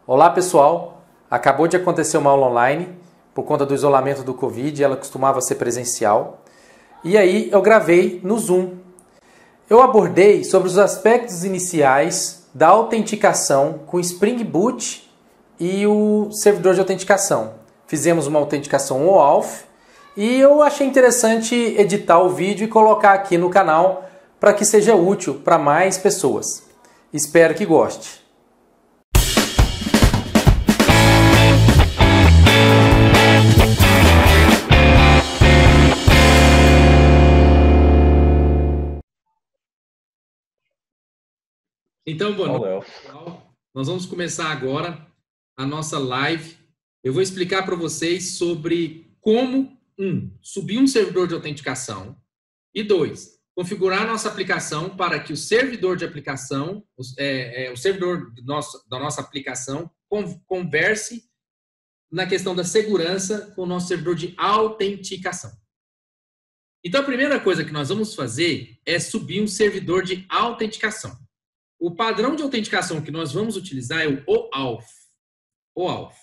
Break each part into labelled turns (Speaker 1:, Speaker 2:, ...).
Speaker 1: Olá pessoal, acabou de acontecer uma aula online por conta do isolamento do Covid, ela costumava ser presencial. E aí eu gravei no Zoom. Eu abordei sobre os aspectos iniciais da autenticação com Spring Boot e o servidor de autenticação. Fizemos uma autenticação OAuth e eu achei interessante editar o vídeo e colocar aqui no canal para que seja útil para mais pessoas. Espero que goste.
Speaker 2: Então, boa noite, pessoal. Nós vamos começar agora a nossa live. Eu vou explicar para vocês sobre como, subir um servidor de autenticação e, 2, configurar nossa aplicação para que o servidor de aplicação, o servidor da nossa aplicação, converse na questão da segurança com o nosso servidor de autenticação. Então, a primeira coisa que nós vamos fazer é subir um servidor de autenticação. O padrão de autenticação que nós vamos utilizar é o OAuth.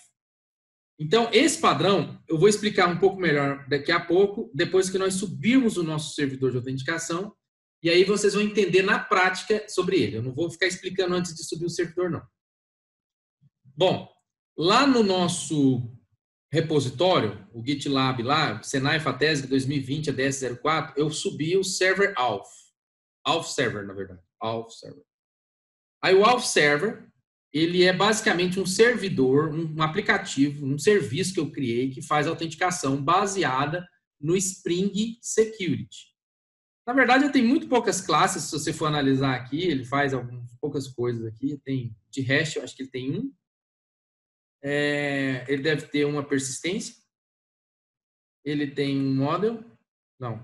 Speaker 2: Então, esse padrão eu vou explicar um pouco melhor daqui a pouco, depois que nós subirmos o nosso servidor de autenticação, e aí vocês vão entender na prática sobre ele. Eu não vou ficar explicando antes de subir o servidor, não. Bom, lá no nosso repositório, o GitLab lá, Senai FATESG 2020 ADS04, eu subi o server Auth. Auth Server, na verdade. Auth Server. Aí o Auth Server, ele é basicamente um servidor, um aplicativo, um serviço que eu criei que faz autenticação baseada no Spring Security. Na verdade, ele tem muito poucas classes, se você for analisar aqui, ele faz algumas poucas coisas aqui. Tem de hash, eu acho que ele tem um. Ele deve ter uma persistência. Ele tem um model,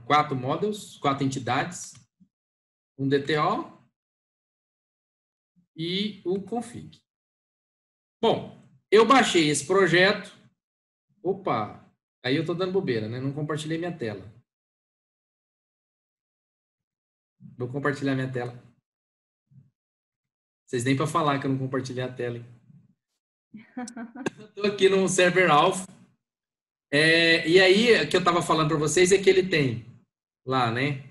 Speaker 2: 4 models, 4 entidades, um DTO, e o config. Bom, eu baixei esse projeto. Opa, aí eu estou dando bobeira, né? Não compartilhei minha tela. Vou compartilhar minha tela. Vocês nem para falar que eu não compartilhei a tela. Estou aqui no server Auth. E aí, o que eu estava falando para vocês é que ele tem lá, né?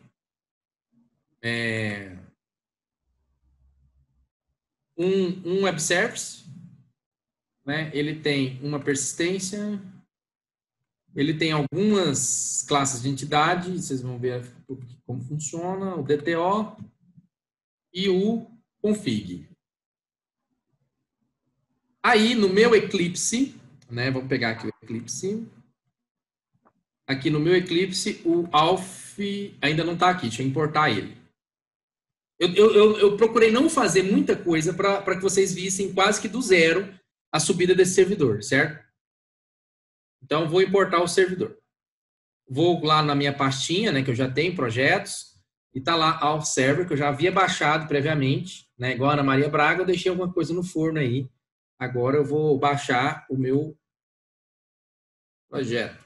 Speaker 2: Um web service, né? Ele tem uma persistência, ele tem algumas classes de entidade, vocês vão ver como funciona, o DTO e o config. Aí, no meu Eclipse, né? Vamos pegar aqui o Eclipse. Aqui no meu Eclipse, o Auth ainda não está aqui, deixa eu importar ele. Eu procurei não fazer muita coisa para que vocês vissem quase que do zero a subida desse servidor, certo? Então, vou importar o servidor. Vou lá na minha pastinha, né, que eu já tenho projetos, e está lá Auth Server, que eu já havia baixado previamente, né, igual a Ana Maria Braga, eu deixei alguma coisa no forno aí. Agora eu vou baixar o meu projeto.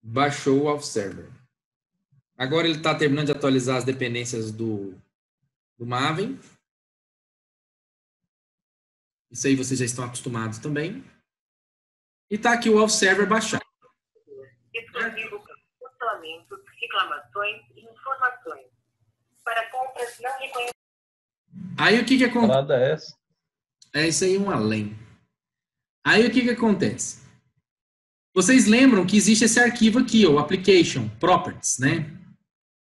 Speaker 2: Baixou o Auth Server. Agora ele está terminando de atualizar as dependências do Maven. Isso aí vocês já estão acostumados também. E está aqui o Auth Server baixado.
Speaker 3: Exclusivo cancelamentos, reclamações e informações. Para compras não reconhecidas.
Speaker 2: Aí o que acontece?
Speaker 4: Parada é essa?
Speaker 2: Isso aí um além. Aí o que acontece? Vocês lembram que existe esse arquivo aqui, o application properties, né?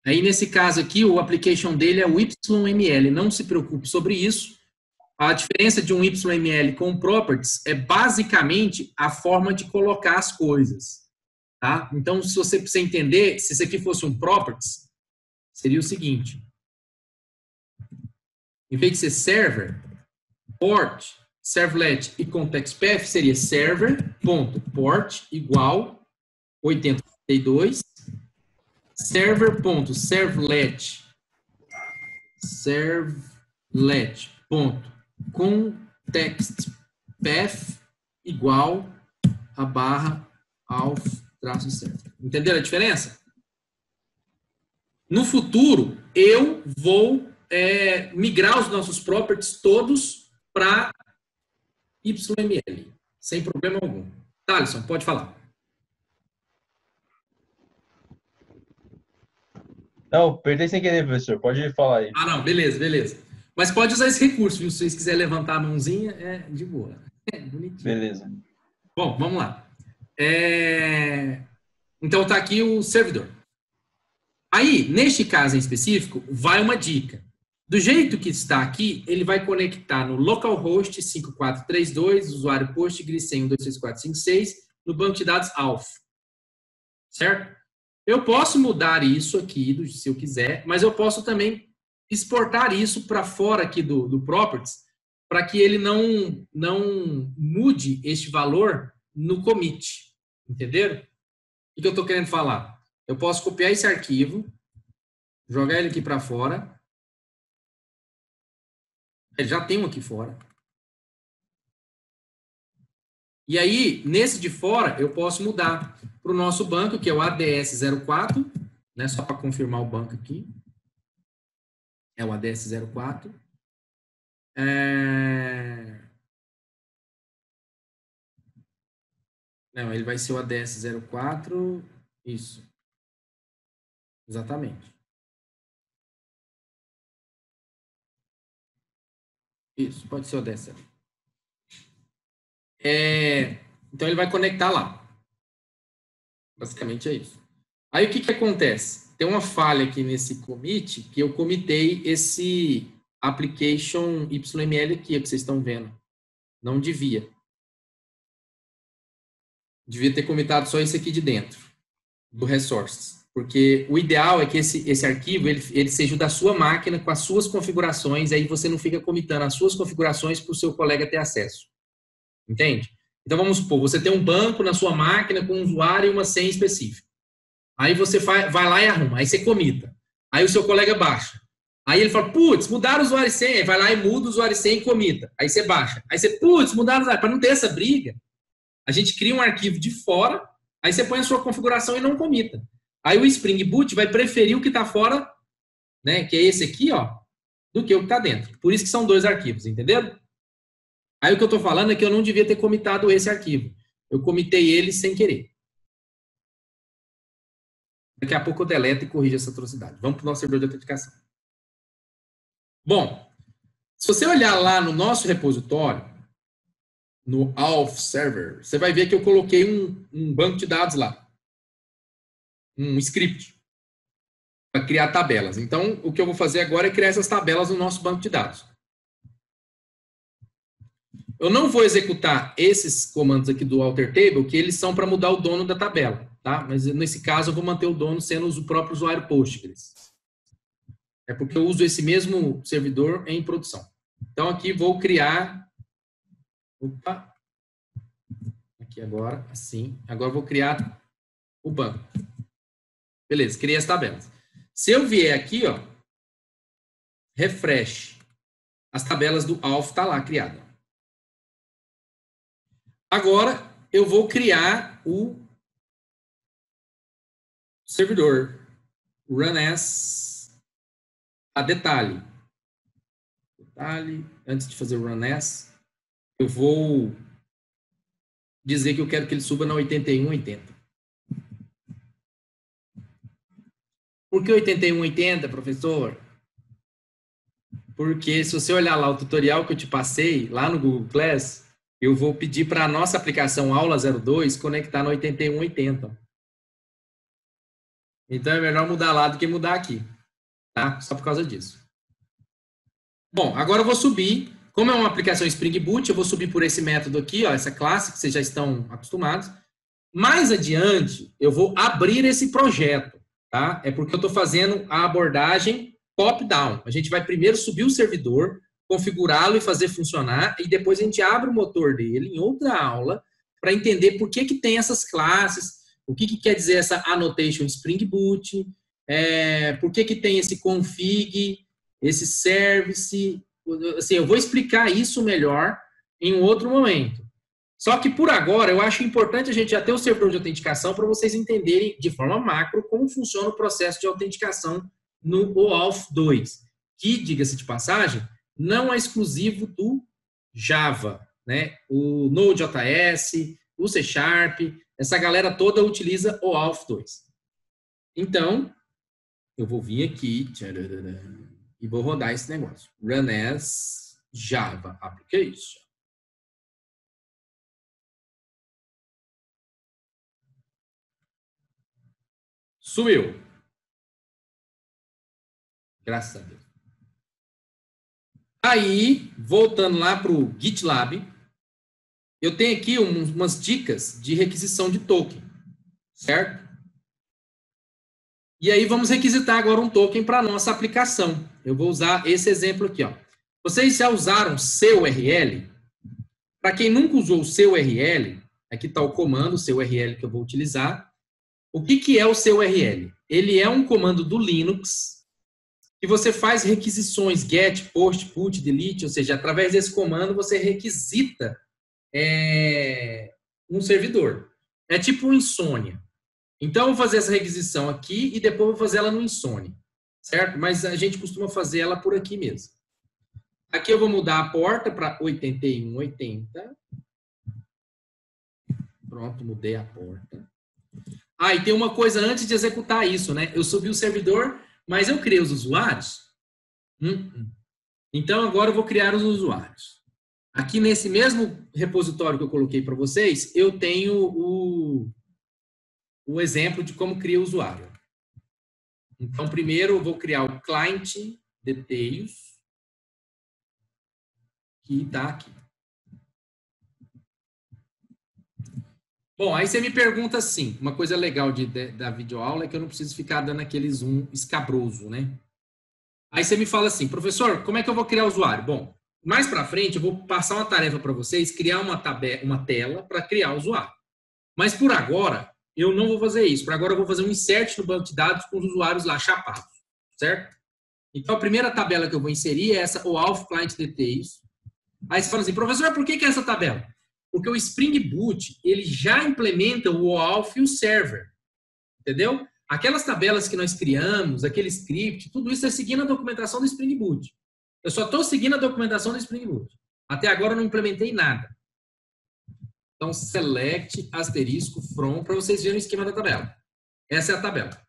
Speaker 2: Aí nesse caso aqui, o application dele é o YML. Não se preocupe sobre isso. A diferença de um YML com properties é basicamente a forma de colocar as coisas. Tá? Então, se você precisa entender, se isso aqui fosse um properties, seria o seguinte. Em vez de ser server, port, servlet e context path, seria server.port igual 8082, server.context path igual a barra auth-server. Entenderam a diferença? No futuro, eu vou migrar os nossos properties todos para YML, sem problema algum. Thaleson, pode falar.
Speaker 4: Não, apertei sem querer, professor. Pode falar aí.
Speaker 2: Ah, não, beleza, beleza. Mas pode usar esse recurso, viu? Se vocês quiserem levantar a mãozinha, é de boa. É bonitinho.
Speaker 4: Beleza.
Speaker 2: Bom, vamos lá. Então tá aqui o servidor. Aí, neste caso em específico, vai uma dica. Do jeito que está aqui, ele vai conectar no localhost 5432, usuário Postgres 1026456, no banco de dados ALF. Certo? Eu posso mudar isso aqui, se eu quiser, mas eu posso também exportar isso para fora aqui do Properties, para que ele não mude este valor no commit. Entenderam? O que eu estou querendo falar? Eu posso copiar esse arquivo, jogar ele aqui para fora. Ele já tem um aqui fora. E aí, nesse de fora, eu posso mudar para o nosso banco, que é o ADS04, né? Só para confirmar o banco aqui. É o ADS04. Não, ele vai ser o ADS04. Isso. Exatamente. Isso, pode ser o ADS04. Então, ele vai conectar lá. Basicamente é isso. Aí, o que acontece? Tem uma falha aqui nesse commit, que eu comitei esse application YML aqui, que vocês estão vendo. Não devia. Devia ter comitado só esse aqui de dentro, do resources. Porque o ideal é que esse arquivo ele seja da sua máquina, com as suas configurações, aí você não fica comitando as suas configurações para o seu colega ter acesso. Entende? Então, vamos supor, você tem um banco na sua máquina com um usuário e uma senha específica. Aí você vai lá e arruma, aí você comita. Aí o seu colega baixa. Aí ele fala, putz, mudaram o usuário e senha. Aí vai lá e muda o usuário e senha e comita. Aí você baixa. Aí você, putz, mudaram o usuário. Para não ter essa briga, a gente cria um arquivo de fora, aí você põe a sua configuração e não comita. Aí o Spring Boot vai preferir o que está fora, né, que é esse aqui, ó, do que o que está dentro. Por isso que são dois arquivos, entenderam? Aí o que eu estou falando é que eu não devia ter comitado esse arquivo. Eu comitei ele sem querer. Daqui a pouco eu deleto e corrijo essa atrocidade. Vamos para o nosso servidor de autenticação. Bom, se você olhar lá no nosso repositório, no Auth Server, você vai ver que eu coloquei um banco de dados lá. Um script para criar tabelas. Então, o que eu vou fazer agora é criar essas tabelas no nosso banco de dados. Eu não vou executar esses comandos aqui do alter table, que eles são para mudar o dono da tabela, tá? Mas nesse caso eu vou manter o dono sendo o próprio usuário Postgres. É porque eu uso esse mesmo servidor em produção. Então aqui vou criar... Opa! Aqui agora, assim. Agora eu vou criar o banco. Beleza, criei as tabelas. Se eu vier aqui, ó, refresh, as tabelas do Alf tá lá criada. Agora, eu vou criar o servidor run as a detalhe. Antes de fazer o run as, eu vou dizer que eu quero que ele suba na 8180. Por que 8180, professor? Porque se você olhar lá o tutorial que eu te passei, lá no Google Class, eu vou pedir para a nossa aplicação Aula 02 conectar no 8180. Então é melhor mudar lá do que mudar aqui. Tá? Só por causa disso. Bom, agora eu vou subir. Como é uma aplicação Spring Boot, eu vou subir por esse método aqui, ó, essa classe que vocês já estão acostumados. Mais adiante, eu vou abrir esse projeto. Tá? É porque eu estou fazendo a abordagem top-down. A gente vai primeiro subir o servidor, configurá-lo e fazer funcionar, e depois a gente abre o motor dele em outra aula para entender por que tem essas classes, o que quer dizer essa annotation Spring Boot, por que tem esse config, esse service. Assim, eu vou explicar isso melhor em um outro momento. Só que, por agora, eu acho importante a gente já ter o servidor de autenticação para vocês entenderem de forma macro como funciona o processo de autenticação no OAuth 2, que, diga-se de passagem, não é exclusivo do Java. né? O Node.js, o C Sharp, essa galera toda utiliza o Auth 2. Então, eu vou vir aqui e vou rodar esse negócio. Run as Java Application. Subiu. Graças a Deus. Aí, voltando lá para o GitLab, eu tenho aqui umas dicas de requisição de token, certo? E aí vamos requisitar agora um token para a nossa aplicação. Eu vou usar esse exemplo aqui, ó. Vocês já usaram CURL? Para quem nunca usou o CURL, aqui está o comando CURL que eu vou utilizar. O que é o CURL? Ele é um comando do Linux que você faz requisições get, post, put, delete, ou seja, através desse comando você requisita um servidor. É tipo um Insomnia. Então, eu vou fazer essa requisição aqui e depois vou fazer ela no Insomnia, certo? Mas a gente costuma fazer ela por aqui mesmo. Aqui eu vou mudar a porta para 8180. Pronto, mudei a porta. Ah, e tem uma coisa antes de executar isso, né? Eu subi o servidor, mas eu criei os usuários. Então, agora eu vou criar os usuários. Aqui nesse mesmo repositório que eu coloquei para vocês, eu tenho o exemplo de como cria o usuário. Então, primeiro eu vou criar o client details, que está aqui. Bom, aí você me pergunta assim, uma coisa legal da videoaula é que eu não preciso ficar dando aquele zoom escabroso, né? Aí você me fala assim, professor, como é que eu vou criar o usuário? Bom, mais para frente eu vou passar uma tarefa para vocês, criar uma tela para criar o usuário. Mas por agora, eu não vou fazer isso. Por agora eu vou fazer um insert no banco de dados com os usuários lá chapados, certo? Então a primeira tabela que eu vou inserir é essa, o Auth Client Details. Aí você fala assim, professor, por que é essa tabela? Porque o Spring Boot, ele já implementa o OAuth e o server. Entendeu? Aquelas tabelas que nós criamos, aquele script, tudo isso é seguindo a documentação do Spring Boot. Eu só estou seguindo a documentação do Spring Boot. Até agora eu não implementei nada. Então, select, asterisco, from, para vocês verem o esquema da tabela. Essa é a tabela.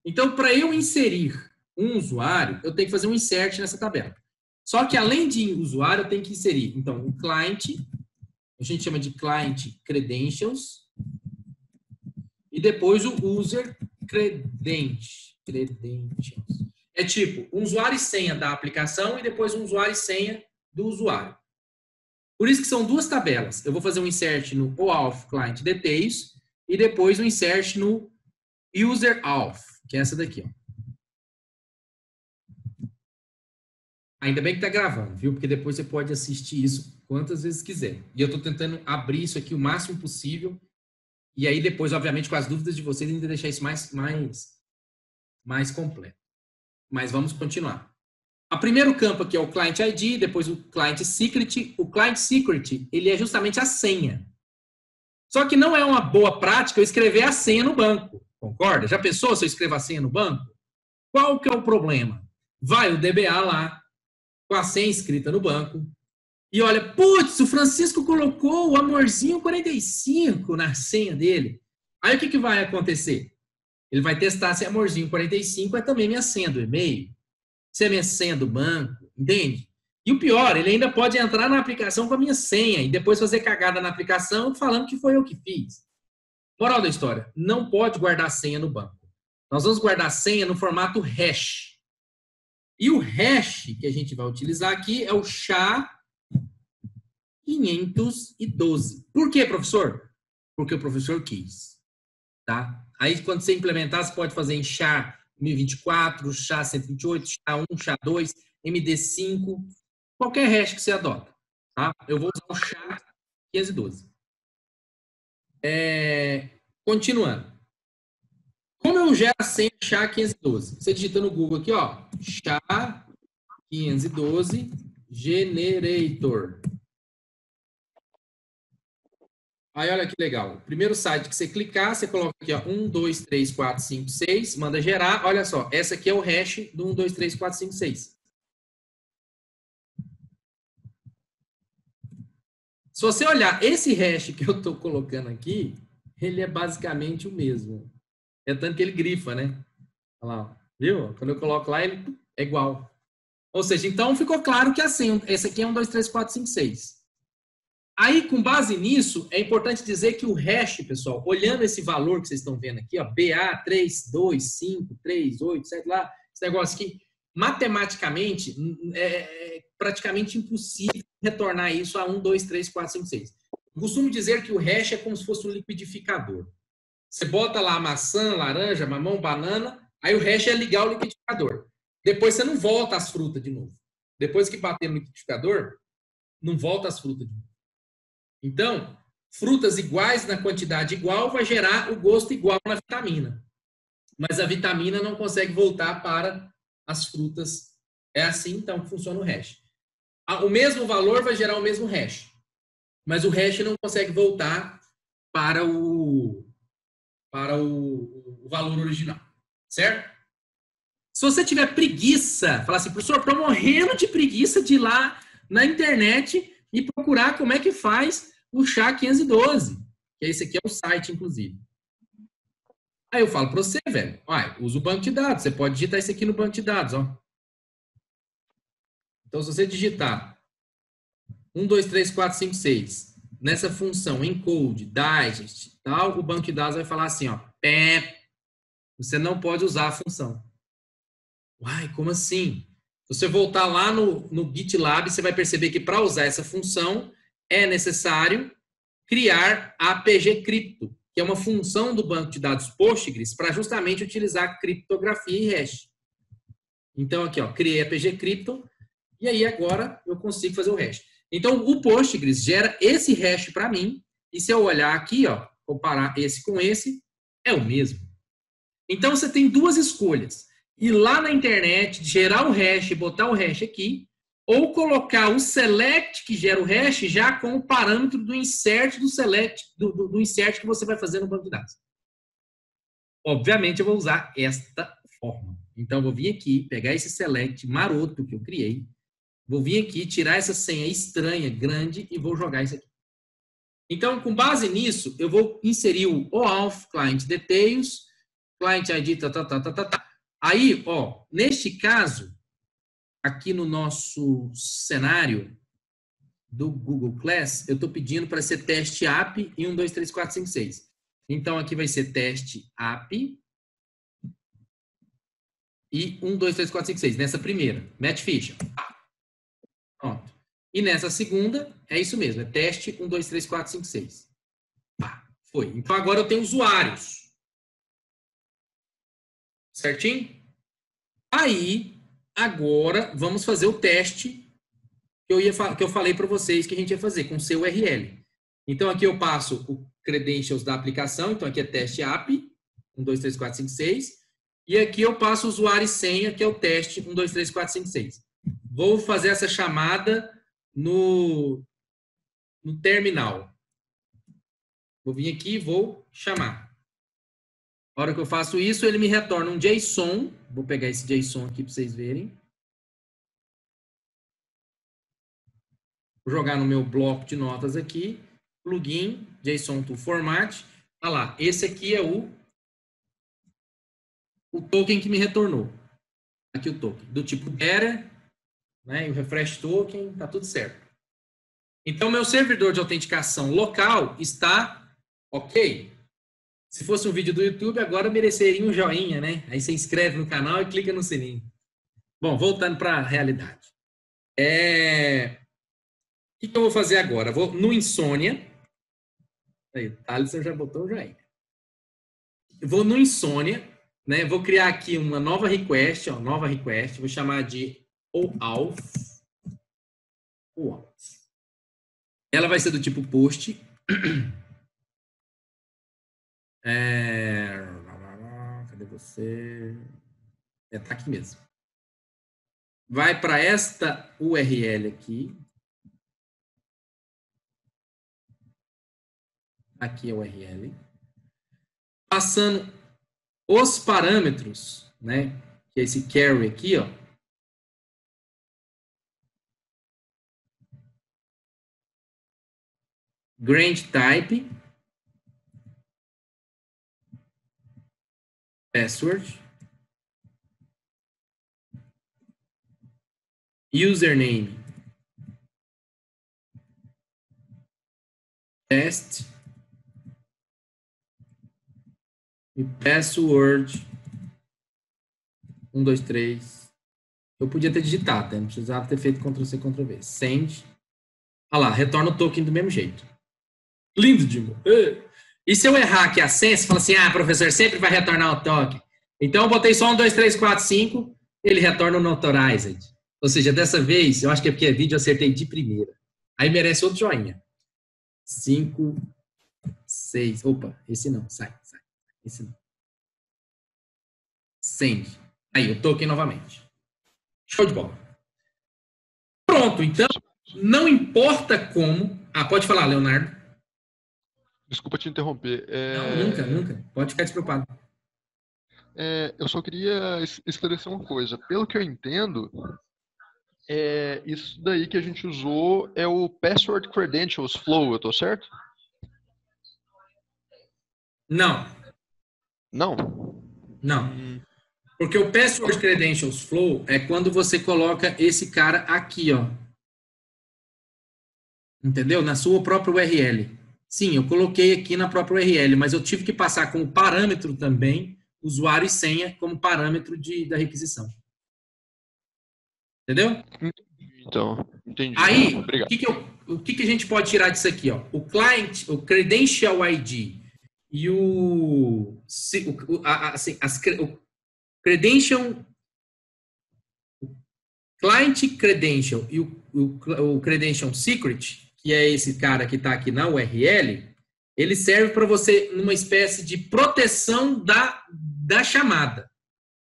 Speaker 2: Então, para eu inserir um usuário, eu tenho que fazer um insert nessa tabela. Só que, além de usuário, eu tenho que inserir, então, o client, a gente chama de client credentials, e depois o user credentials. É tipo, um usuário e senha da aplicação e depois um usuário e senha do usuário. Por isso que são duas tabelas. Eu vou fazer um insert no OAuth Client Details e depois um insert no User Auth, que é essa daqui, ó. Ainda bem que está gravando, viu? Porque depois você pode assistir isso quantas vezes quiser. E eu estou tentando abrir isso aqui o máximo possível. E aí depois, obviamente, com as dúvidas de vocês, ainda deixar isso mais completo. Mas vamos continuar. O primeiro campo aqui é o Client ID, depois o Client Secret. O Client Secret, ele é justamente a senha. Só que não é uma boa prática eu escrever a senha no banco. Concorda? Já pensou se eu escrevo a senha no banco? Qual que é o problema? Vai o DBA lá, com a senha escrita no banco, e olha, putz, o Francisco colocou o amorzinho 45 na senha dele. Aí o que vai acontecer? Ele vai testar se amorzinho 45 é também minha senha do e-mail, se é minha senha do banco, entende? E o pior, ele ainda pode entrar na aplicação com a minha senha e depois fazer cagada na aplicação falando que foi eu que fiz. Moral da história, não pode guardar senha no banco. Nós vamos guardar senha no formato hash. E o hash que a gente vai utilizar aqui é o SHA-512. Por quê, professor? Porque o professor quis. Tá? Aí, quando você implementar, você pode fazer em SHA-1024, SHA-128, SHA-1, SHA-2, MD5, qualquer hash que você adota. Tá? Eu vou usar o SHA-512. Continuando. Como eu gero a senha SHA-512? Você digita no Google aqui, ó, SHA-512 Generator. Aí, olha que legal. O primeiro site que você clicar, você coloca aqui, ó, 1, 2, 3, 4, 5, 6, manda gerar. Olha só, essa aqui é o hash do 1, 2, 3, 4, 5, 6. Se você olhar esse hash que eu estou colocando aqui, ele é basicamente o mesmo. É tanto que ele grifa, né? Olha lá, viu? Quando eu coloco lá, ele é igual. Ou seja, então ficou claro que assim, esse aqui é 1, 2, 3, 4, 5, 6. Aí, com base nisso, é importante dizer que o hash, pessoal, olhando esse valor que vocês estão vendo aqui, ó, BA 3, 2, 5, 3, 8, sei lá, esse negócio aqui, matematicamente, é praticamente impossível retornar isso a 1, 2, 3, 4, 5, 6. Eu costumo dizer que o hash é como se fosse um liquidificador. Você bota lá maçã, laranja, mamão, banana, aí o hash é ligar o liquidificador. Depois você não volta as frutas de novo. Depois que bater no liquidificador, não volta as frutas de novo. Então, frutas iguais na quantidade igual vai gerar o gosto igual na vitamina. Mas a vitamina não consegue voltar para as frutas. É assim, então, que funciona o hash. O mesmo valor vai gerar o mesmo hash. Mas o hash não consegue voltar para o valor original. Certo? Se você tiver preguiça, falar assim, professor, estou morrendo de preguiça de ir lá na internet e procurar como é que faz o SHA-512, que esse aqui é o site, inclusive. Aí eu falo para você, velho, usa o banco de dados, você pode digitar isso aqui no banco de dados, ó. Então, se você digitar 1, 2, 3, 4, 5, 6, nessa função encode, digest e tal, o banco de dados vai falar assim, ó, você não pode usar a função. Como assim? Se você voltar lá no GitLab, você vai perceber que para usar essa função é necessário criar a APG Crypto, que é uma função do banco de dados Postgres para justamente utilizar criptografia e hash. Então, aqui, ó, criei a APG Crypto e aí agora eu consigo fazer o hash. Então, o Postgres gera esse hash para mim e se eu olhar aqui, ó, comparar esse com esse, é o mesmo. Então, você tem duas escolhas. Ir lá na internet, gerar o hash, botar o hash aqui, ou colocar o select que gera o hash já com o parâmetro do insert do select, do insert que você vai fazer no banco de dados. Obviamente, eu vou usar esta forma. Então, eu vou vir aqui, pegar esse select maroto que eu criei, vou vir aqui, tirar essa senha estranha, grande, e vou jogar isso aqui. Então, com base nisso, eu vou inserir o OAuth, Client Details, Client ID, Aí, ó, neste caso, aqui no nosso cenário do Google Class, eu estou pedindo para ser teste app e 1, 2, 3, 4, 5, 6. Então, aqui vai ser teste app e 1, 2, 3, 4, 5, 6. Nessa primeira, Matt Ficha. Pronto. E nessa segunda, é isso mesmo, é teste 1, 2, 3, 4, 5, 6. Foi. Então, agora eu tenho usuários. Certinho? Aí, agora, vamos fazer o teste que eu falei para vocês que a gente ia fazer com o seu URL. Então, aqui eu passo o credentials da aplicação. Então, aqui é teste app, 1, 2, 3, 4, 5, 6. E aqui eu passo o usuário e senha, que é o teste 1, 2, 3, 4, 5, 6. Vou fazer essa chamada no terminal. Vou vir aqui e vou chamar. Na hora que eu faço isso, ele me retorna um JSON. Vou pegar esse JSON aqui para vocês verem. Vou jogar no meu bloco de notas aqui. Plugin, JSON to format. Olha lá, esse aqui é o token que me retornou. Aqui o token. Do tipo getter, né? E o refresh token, tá tudo certo. Então, meu servidor de autenticação local está ok. Se fosse um vídeo do YouTube, agora mereceria um joinha, né? Aí você inscreve no canal e clica no sininho. Bom, voltando para a realidade. O que eu vou fazer agora? Vou no Insônia. Aí, o Thaleson já botou o joinha. Eu vou no Insônia, né? Vou criar aqui uma nova request, ó, nova request. Vou chamar de OAuth. Ela vai ser do tipo post. Cadê você? Tá aqui mesmo. Vai para esta URL aqui. Aqui é a URL. Passando os parâmetros, né? Que é esse carry aqui, ó. grant type, password, username, test e password 1, 2, 3. Eu podia ter digitado, né? Não precisava ter feito Ctrl+C, Ctrl+V. Send. Olha lá, retorna o token do mesmo jeito. Lindo, Dimo. E se eu errar aqui a senha, você fala assim, professor, sempre vai retornar o token. Então, eu botei só 1, 2, 3, 4, 5, ele retorna o Notarized. Ou seja, dessa vez, eu acho que é porque é vídeo, eu acertei de primeira. Aí merece outro joinha. 5, 6. Opa, esse não. Sai. Esse não. Send. Aí, o token novamente. Show de bola. Pronto, então, não importa como... pode falar, Leonardo.
Speaker 5: Desculpa te interromper.
Speaker 2: Não, nunca. Pode ficar despreocupado.
Speaker 5: Eu só queria esclarecer uma coisa. Pelo que eu entendo, isso daí que a gente usou é o Password Credentials Flow, eu tô certo?
Speaker 2: Não.
Speaker 5: Não?
Speaker 2: Porque o Password Credentials Flow é quando você coloca esse cara aqui, ó. Entendeu? Na sua própria URL. Sim, eu coloquei aqui na própria URL, mas eu tive que passar como parâmetro também usuário e senha como parâmetro da requisição. Entendeu?
Speaker 5: Então, entendi.
Speaker 2: Aí,
Speaker 5: obrigado.
Speaker 2: o que a gente pode tirar disso aqui? Ó? O client, o Credential ID e o Credential, Client Credential e o Credential Secret, que é esse cara que está aqui na URL, ele serve para você numa espécie de proteção da chamada.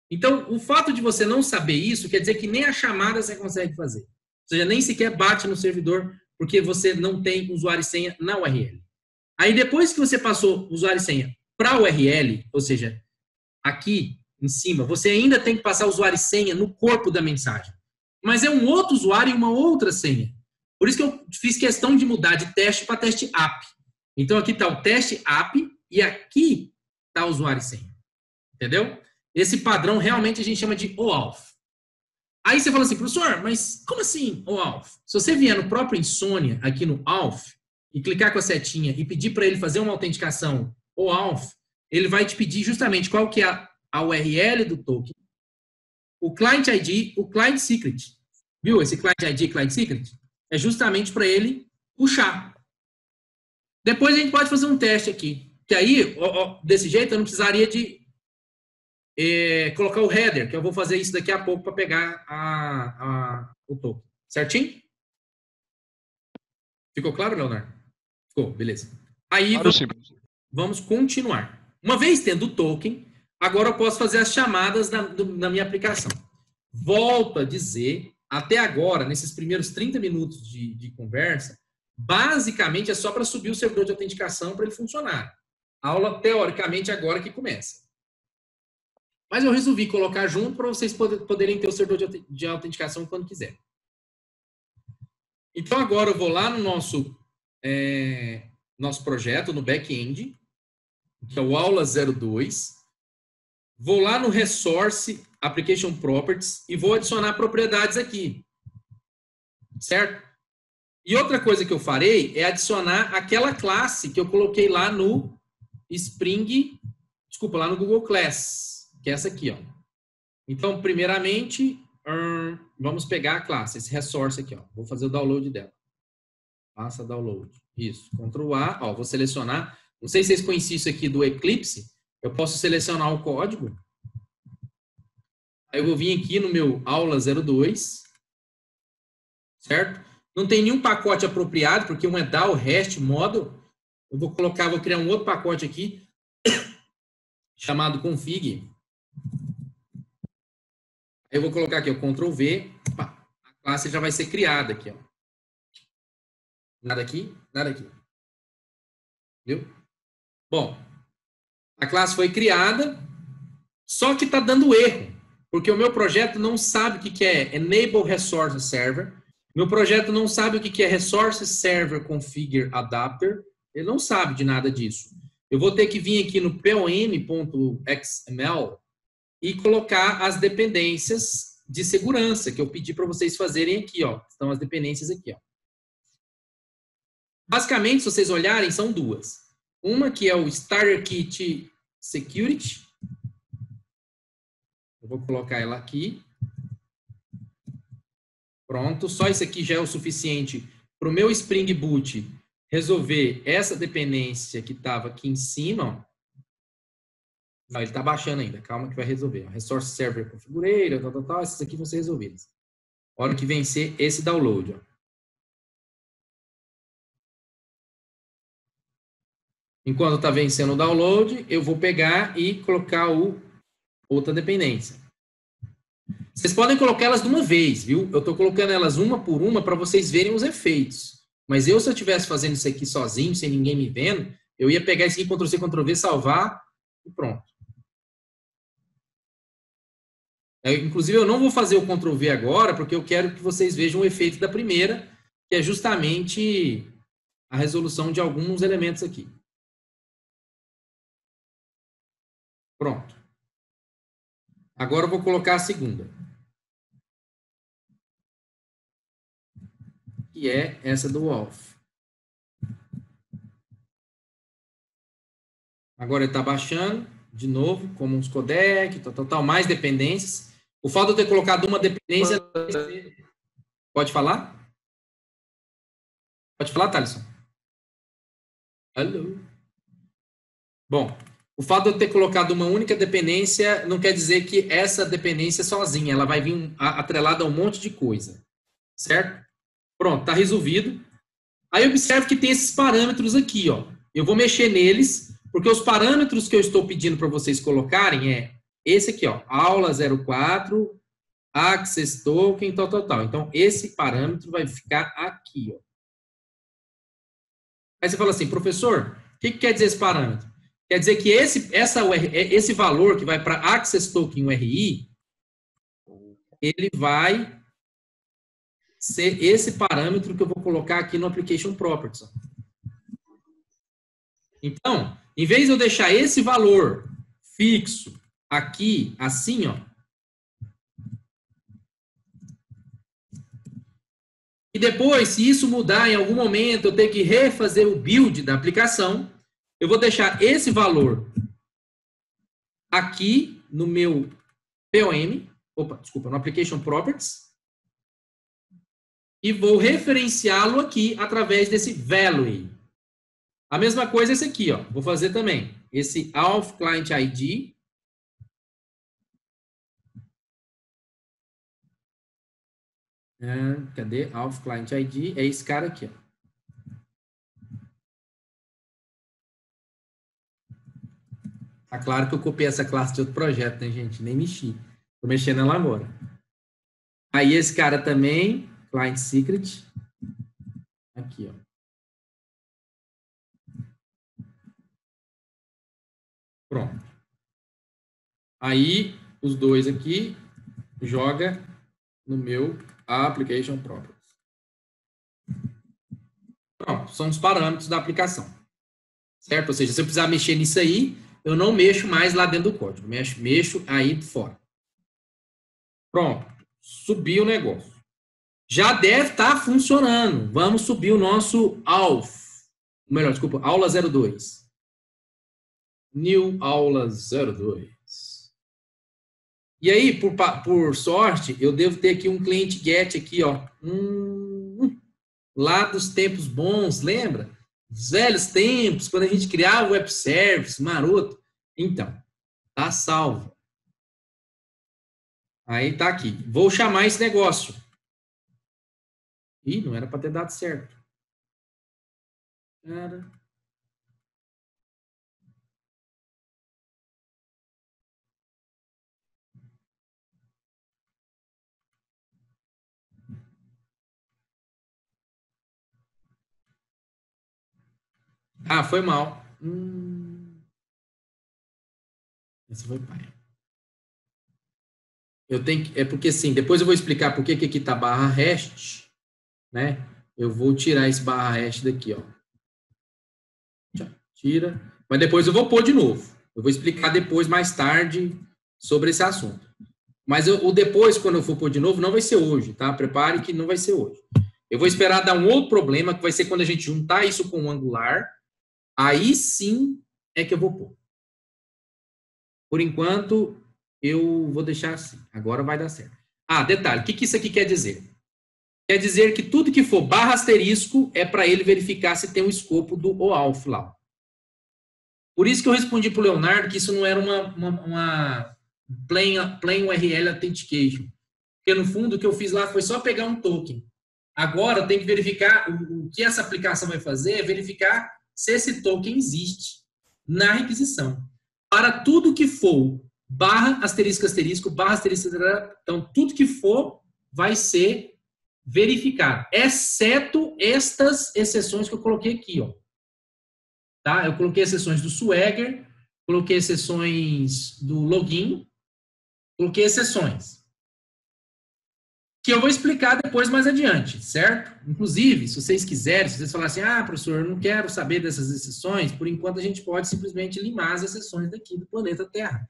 Speaker 2: Então, o fato de você não saber isso quer dizer que nem a chamada você consegue fazer. Ou seja, nem sequer bate no servidor porque você não tem usuário e senha na URL. Aí, depois que você passou usuário e senha para a URL, ou seja, aqui em cima, você ainda tem que passar usuário e senha no corpo da mensagem. Mas é um outro usuário e uma outra senha. Por isso que eu fiz questão de mudar de teste para teste app. Então, aqui está o teste app e aqui está o usuário e senha. Entendeu? Esse padrão realmente a gente chama de OAuth. Aí você fala assim, professor, mas como assim OAuth? Se você vier no próprio Insônia, aqui no Auth, e clicar com a setinha e pedir para ele fazer uma autenticação OAuth, ele vai te pedir justamente qual que é a URL do token, o Client ID, o Client Secret. Viu esse Client ID e Client Secret? É justamente para ele puxar. Depois a gente pode fazer um teste aqui. Que aí, desse jeito, eu não precisaria de colocar o header, que eu vou fazer isso daqui a pouco para pegar o token. Certinho? Ficou claro, Leonardo? Ficou, beleza. Aí vamos continuar. Uma vez tendo o token, agora eu posso fazer as chamadas na minha aplicação. Volto a dizer, até agora, nesses primeiros 30 minutos de conversa, basicamente é só para subir o servidor de autenticação para ele funcionar. A aula, teoricamente, agora que começa. Mas eu resolvi colocar junto para vocês poderem ter o servidor de autenticação quando quiser. Então, agora eu vou lá no nosso projeto, no back-end, que é o aula 02. Vou lá no Resource Application Properties e vou adicionar propriedades aqui. Certo? E outra coisa que eu farei é adicionar aquela classe que eu coloquei lá no lá no Google Class, que é essa aqui, ó. Então, primeiramente, vamos pegar a classe, esse resource aqui, ó. Vou fazer o download dela. Faça download. Isso. Ctrl A, ó, vou selecionar. Não sei se vocês conhecem isso aqui do Eclipse. Eu posso selecionar o código. Aí eu vou vir aqui no meu aula 02. Certo? Não tem nenhum pacote apropriado, porque um é DAO, REST, Model. Eu vou criar um outro pacote aqui, chamado config. Aí eu vou colocar aqui o Ctrl V. Opa, a classe já vai ser criada aqui, ó. Nada aqui, nada aqui. Viu? Bom, a classe foi criada, só que está dando erro, porque o meu projeto não sabe o que é Enable Resource Server, Meu projeto não sabe o que é Resource Server Configure Adapter. Ele não sabe de nada disso. Eu vou ter que vir aqui no pom.xml e colocar as dependências de segurança que eu pedi para vocês fazerem aqui, ó. Estão as dependências aqui, ó. Basicamente, se vocês olharem, são duas. Uma que é o Starter Kit Security. Eu vou colocar ela aqui. Pronto, só isso aqui já é o suficiente para o meu Spring Boot resolver essa dependência que estava aqui em cima. Ó. Não, ele está baixando ainda, calma que vai resolver. Resource Server Configureira, tal, essas aqui vão ser resolvidas. A hora que vencer esse download. Ó. Enquanto está vencendo o download, eu vou pegar e colocar outra dependência. Vocês podem colocar elas de uma vez, viu? Eu estou colocando elas uma por uma para vocês verem os efeitos. Mas se eu estivesse fazendo isso aqui sozinho, sem ninguém me vendo, eu ia pegar isso aqui, Ctrl+C, Ctrl+V, salvar e pronto. Inclusive, eu não vou fazer o Ctrl+V agora, porque eu quero que vocês vejam o efeito da primeira, que é justamente a resolução de alguns elementos aqui. Pronto. Agora eu vou colocar a segunda. Que é essa do Wolf. Agora ele está baixando, de novo, como uns codec, tal, mais dependências. O fato de eu ter colocado uma dependência... Pode falar? Pode falar, Thaleson? Alô? Bom, o fato de eu ter colocado uma única dependência não quer dizer que essa dependência sozinha, ela vai vir atrelada a um monte de coisa. Certo? Pronto, está resolvido. Aí observe que tem esses parâmetros aqui, ó. Eu vou mexer neles, porque os parâmetros que eu estou pedindo para vocês colocarem é esse aqui, ó, aula 04, access token, tal. Então, esse parâmetro vai ficar aqui, ó. Aí você fala assim, professor, o que quer dizer esse parâmetro? Quer dizer que esse valor que vai para access token URI, ele vai ser esse parâmetro que eu vou colocar aqui no Application Properties. Então, em vez de eu deixar esse valor fixo aqui, assim, ó, e depois, se isso mudar em algum momento, eu ter que refazer o build da aplicação, eu vou deixar esse valor aqui no meu no Application Properties, e vou referenciá-lo aqui através desse value. A mesma coisa esse aqui, ó. Vou fazer também. Esse auth client ID. Cadê? Auth client ID. É esse cara aqui, ó. Tá claro que eu copiei essa classe de outro projeto, né, gente? Nem mexi. Tô mexendo nela agora. Aí esse cara também, client secret. Aqui, ó. Pronto. Aí, os dois aqui, joga no meu Application Properties. Pronto, são os parâmetros da aplicação. Certo? Ou seja, se eu precisar mexer nisso aí, eu não mexo mais lá dentro do código. Mexo aí fora. Pronto. Subiu o negócio. Já deve estar funcionando. Vamos subir o nosso aula 02. New aula 02. E aí, por sorte, eu devo ter aqui um cliente get aqui, ó. Lá dos tempos bons, lembra? Os velhos tempos, quando a gente criava o web service, maroto. Então, tá salvo. Aí tá aqui. Vou chamar esse negócio. Ih, não era para ter dado certo. Cara. Ah, foi mal. Essa foi paia. Eu tenho que, é porque assim, depois eu vou explicar por que aqui tá /rest. né? Eu vou tirar esse barra hash daqui, ó. Tira. Mas depois eu vou pôr de novo. Eu vou explicar depois, mais tarde, sobre esse assunto. Mas o depois, quando eu for pôr de novo, não vai ser hoje, tá? Prepare que não vai ser hoje. Eu vou esperar dar um outro problema, que vai ser quando a gente juntar isso com o Angular. Aí sim é que eu vou pôr. Por enquanto, eu vou deixar assim. Agora vai dar certo. Ah, detalhe. O que isso aqui quer dizer? Quer dizer que tudo que for barra asterisco é para ele verificar se tem o escopo do OAuth lá. Por isso que eu respondi para o Leonardo que isso não era uma plain URL Authentication. Porque, no fundo, o que eu fiz lá foi só pegar um token. Agora, eu tenho que verificar, o que essa aplicação vai fazer é verificar se esse token existe na requisição. Para tudo que for barra, asterisco, asterisco, barra, asterisco, então, tudo que for vai ser verificado, exceto estas exceções que eu coloquei aqui, ó. Tá? Eu coloquei exceções do Swagger, coloquei exceções do login, coloquei exceções. Que eu vou explicar depois mais adiante, certo? Inclusive, se vocês quiserem, se vocês falarem assim, ah, professor, eu não quero saber dessas exceções, por enquanto a gente pode simplesmente limar as exceções daqui do planeta Terra.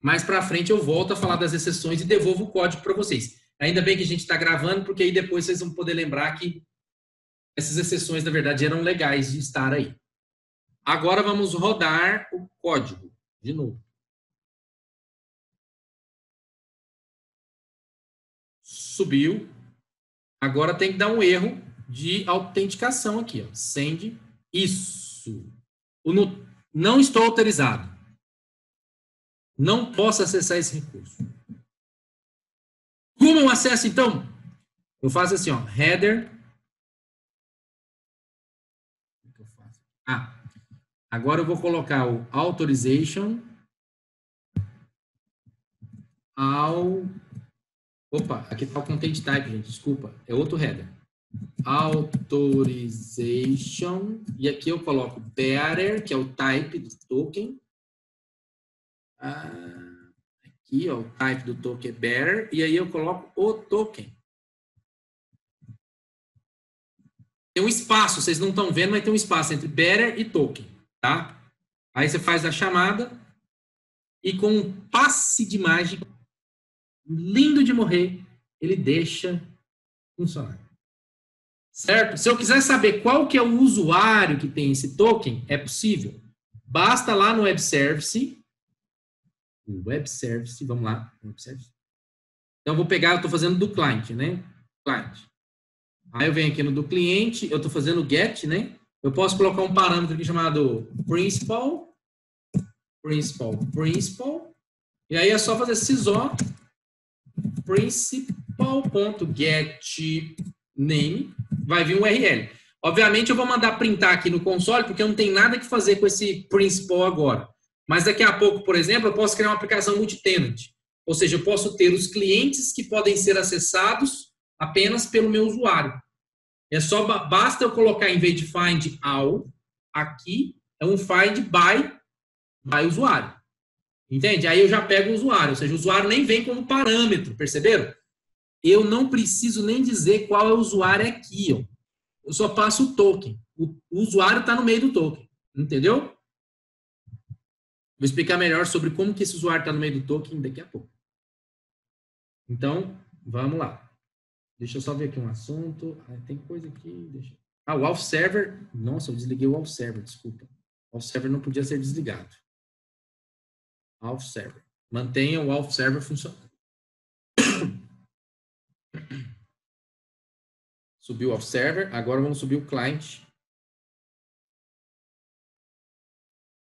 Speaker 2: Mais para frente eu volto a falar das exceções e devolvo o código para vocês. Ainda bem que a gente está gravando, porque aí depois vocês vão poder lembrar que essas exceções, na verdade, eram legais de estar aí. Agora vamos rodar o código de novo. Subiu. Agora tem que dar um erro de autenticação aqui, ó. Send isso. Não estou autorizado. Não posso acessar esse recurso. Como eu acesso, então? Eu faço assim, ó, header. Agora eu vou colocar o authorization Opa, aqui está o content type, gente, desculpa. É outro header. Authorization. E aqui eu coloco bearer, que é o type do token. Aqui, ó, o type do token é bearer. E aí eu coloco o token. Tem um espaço, vocês não estão vendo, mas tem um espaço entre bearer e token, tá? Aí você faz a chamada e com um passe de mágica lindo de morrer, ele deixa funcionar. Certo? Se eu quiser saber qual que é o usuário que tem esse token, é possível. Basta lá no Web Service. Vamos lá. Web Service. Então, eu vou pegar, eu estou fazendo do client, né? Client. Aí eu venho aqui no do cliente, eu estou fazendo get, né? Eu posso colocar um parâmetro aqui chamado principal. E aí é só fazer sysó principal.getName, vai vir um URL. Obviamente eu vou mandar printar aqui no console, porque eu não tenho nada que fazer com esse principal agora. Mas daqui a pouco, por exemplo, eu posso criar uma aplicação multi-tenant. Ou seja, eu posso ter os clientes que podem ser acessados apenas pelo meu usuário. É só, basta eu colocar, em vez de find all, aqui é um find by usuário. Entende? Aí eu já pego o usuário, ou seja, o usuário nem vem como parâmetro, perceberam? Eu não preciso nem dizer qual é o usuário aqui, ó. Eu só passo o token. O usuário está no meio do token, entendeu? Vou explicar melhor sobre como que esse usuário está no meio do token daqui a pouco. Então, vamos lá. Deixa eu só ver aqui um assunto. Tem coisa aqui. O auth server. Nossa, eu desliguei o auth server, desculpa. O auth server não podia ser desligado. Auth server. Mantenha o auth server funcionando. Subiu o auth server. Agora vamos subir o client.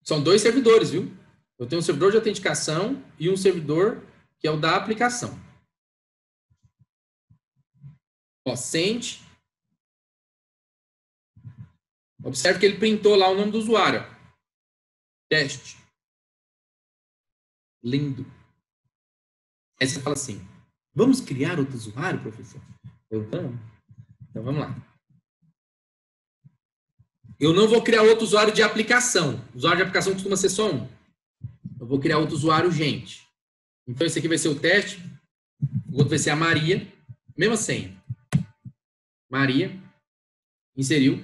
Speaker 2: São dois servidores, viu? Eu tenho um servidor de autenticação e um servidor que é o da aplicação. Ó, send. Observe que ele printou lá o nome do usuário. Teste. Lindo. Aí você fala assim, vamos criar outro usuário, professor? Vamos. Então, vamos lá. Eu não vou criar outro usuário de aplicação. O usuário de aplicação costuma ser só um. Eu vou criar outro usuário, gente. Então, esse aqui vai ser o teste. O outro vai ser a Maria. Mesma senha. Maria, inseriu.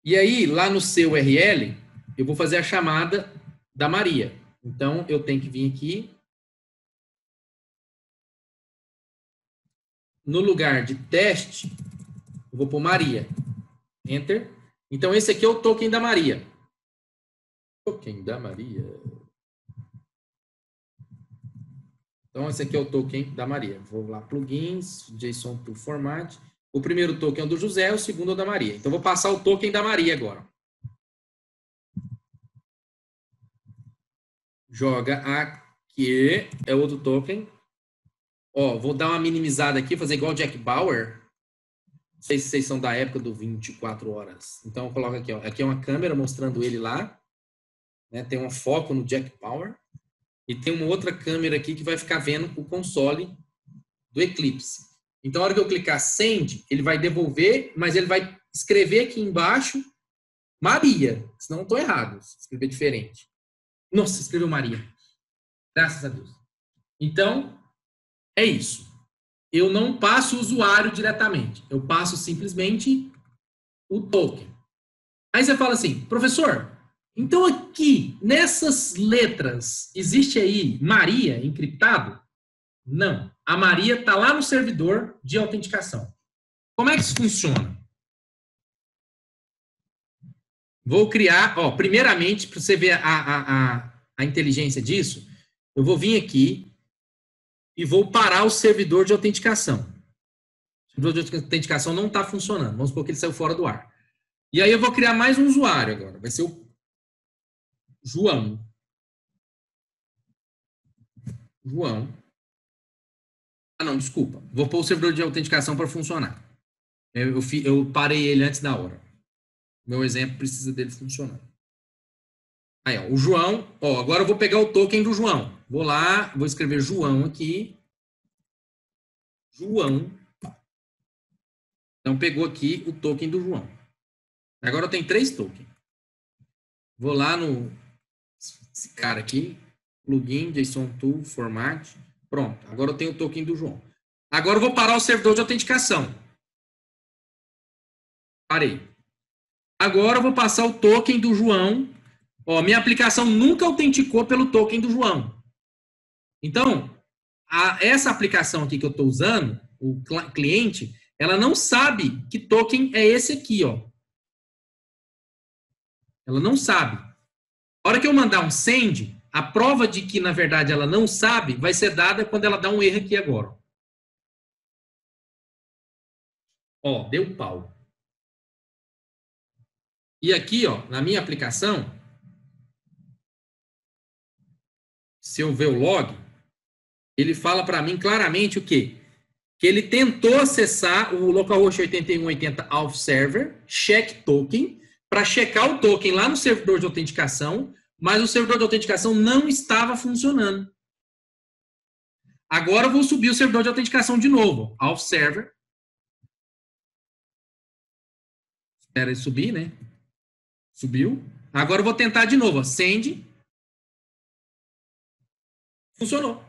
Speaker 2: E aí, lá no seu URL, eu vou fazer a chamada da Maria. Então, eu tenho que vir aqui. No lugar de teste, eu vou pôr Maria. Enter. Então, esse aqui é o token da Maria. Token da Maria. Então, esse aqui é o token da Maria. Vou lá, plugins, JSON to format. O primeiro token é o do José, o segundo é o da Maria. Então, vou passar o token da Maria agora. Joga aqui. É outro token. Ó, vou dar uma minimizada aqui, fazer igual o Jack Bauer. Não sei se vocês são da época do 24 horas. Então, eu coloco aqui, ó. Aqui é uma câmera mostrando ele lá. Né? Tem um foco no Jack Bauer. E tem uma outra câmera aqui que vai ficar vendo o console do Eclipse. Então, a hora que eu clicar Send, ele vai devolver, mas ele vai escrever aqui embaixo Maria. Senão eu estou errado. Escrever diferente. Nossa, escreveu Maria. Graças a Deus. Então, é isso. Eu não passo o usuário diretamente. Eu passo simplesmente o token. Aí você fala assim, professor, então aqui, nessas letras, existe aí Maria encriptado? Não. A Maria está lá no servidor de autenticação. Como é que isso funciona? Vou criar, ó, primeiramente, para você ver a inteligência disso, eu vou vir aqui e vou parar o servidor de autenticação. O servidor de autenticação não está funcionando. Vamos supor que ele saiu fora do ar. E aí eu vou criar mais um usuário agora. Vai ser o João. João. Ah, não, desculpa. Vou pôr o servidor de autenticação para funcionar. Eu parei ele antes da hora. Meu exemplo precisa dele funcionar. Aí, ó, o João. Ó, agora eu vou pegar o token do João. Vou lá, vou escrever João aqui. João. Então, pegou aqui o token do João. Agora eu tenho 3 tokens. Vou lá no esse cara aqui. Plugin, JSON Tool, Format. Pronto. Agora eu tenho o token do João. Agora eu vou parar o servidor de autenticação. Parei. Agora eu vou passar o token do João. Ó, minha aplicação nunca autenticou pelo token do João. Então, essa aplicação aqui que eu estou usando, o cliente, ela não sabe que token é esse aqui, ó. Ela não sabe. A hora que eu mandar um send, a prova de que, na verdade, ela não sabe vai ser dada quando ela dá um erro aqui agora. Ó, deu pau. E aqui, ó, na minha aplicação, se eu ver o log, ele fala para mim claramente o quê? Que ele tentou acessar o localhost 8180 auth server, check token, para checar o token lá no servidor de autenticação, mas o servidor de autenticação não estava funcionando. Agora eu vou subir o servidor de autenticação de novo, auth server. Espera ele subir, né? Subiu. Agora eu vou tentar de novo, ó, send. Funcionou.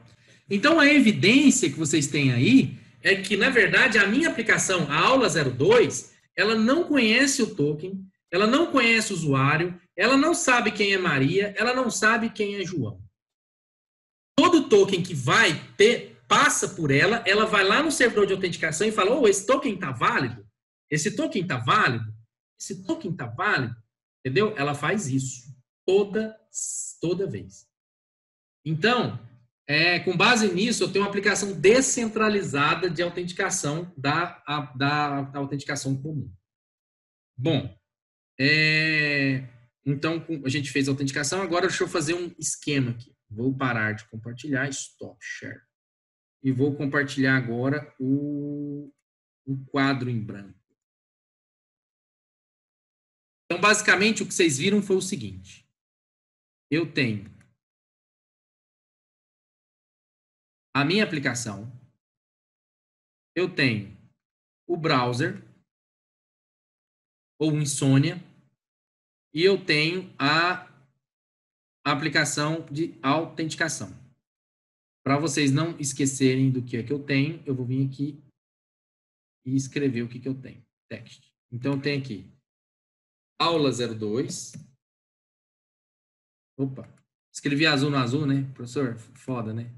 Speaker 2: Então, a evidência que vocês têm aí é que, na verdade, a minha aplicação, a aula 02, ela não conhece o token, ela não conhece o usuário, ela não sabe quem é Maria, ela não sabe quem é João. Todo token que vai ter, passa por ela, ela vai lá no servidor de autenticação e fala, esse token está válido? Esse token está válido? Esse token está válido? Entendeu? Ela faz isso toda vez. Então, com base nisso, eu tenho uma aplicação descentralizada de autenticação da autenticação comum. Bom, então a gente fez a autenticação, agora deixa eu fazer um esquema aqui. Vou parar de compartilhar, stop share. E vou compartilhar agora um quadro em branco. Então, basicamente, o que vocês viram foi o seguinte. Eu tenho a minha aplicação, eu tenho o browser, ou Insônia, e eu tenho a aplicação de autenticação. Para vocês não esquecerem do que é que eu tenho, eu vou vir aqui e escrever o que eu tenho. Text. Então, eu tenho aqui aula 02. Opa, escrevi azul no azul, né? Professor, foda, né?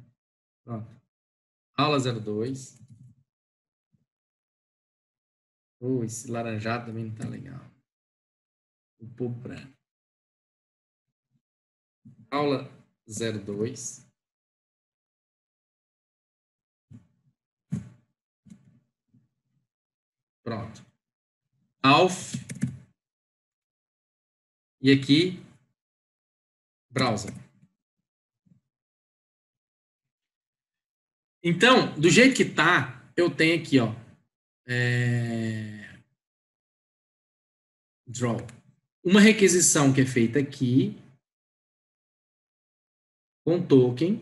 Speaker 2: Pronto. Aula 02. Esse laranjado também não tá legal. O povo branco. Aula 02. Pronto. Alf. E aqui, browser. Então, do jeito que tá, eu tenho aqui, ó. Draw. Uma requisição que é feita aqui com token.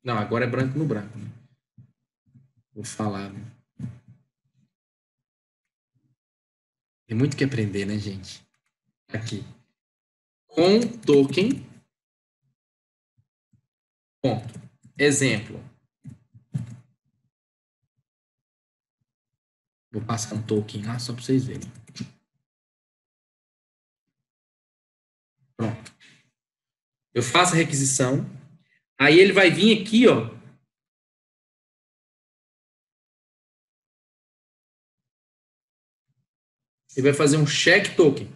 Speaker 2: Não, agora é branco no branco. Né? Vou falar. Né? Tem muito que aprender, né, gente? Aqui. Com token. Ponto. Exemplo. Vou passar um token lá só para vocês verem. Pronto. Eu faço a requisição. Aí ele vai vir aqui, ó. Ele vai fazer um check token.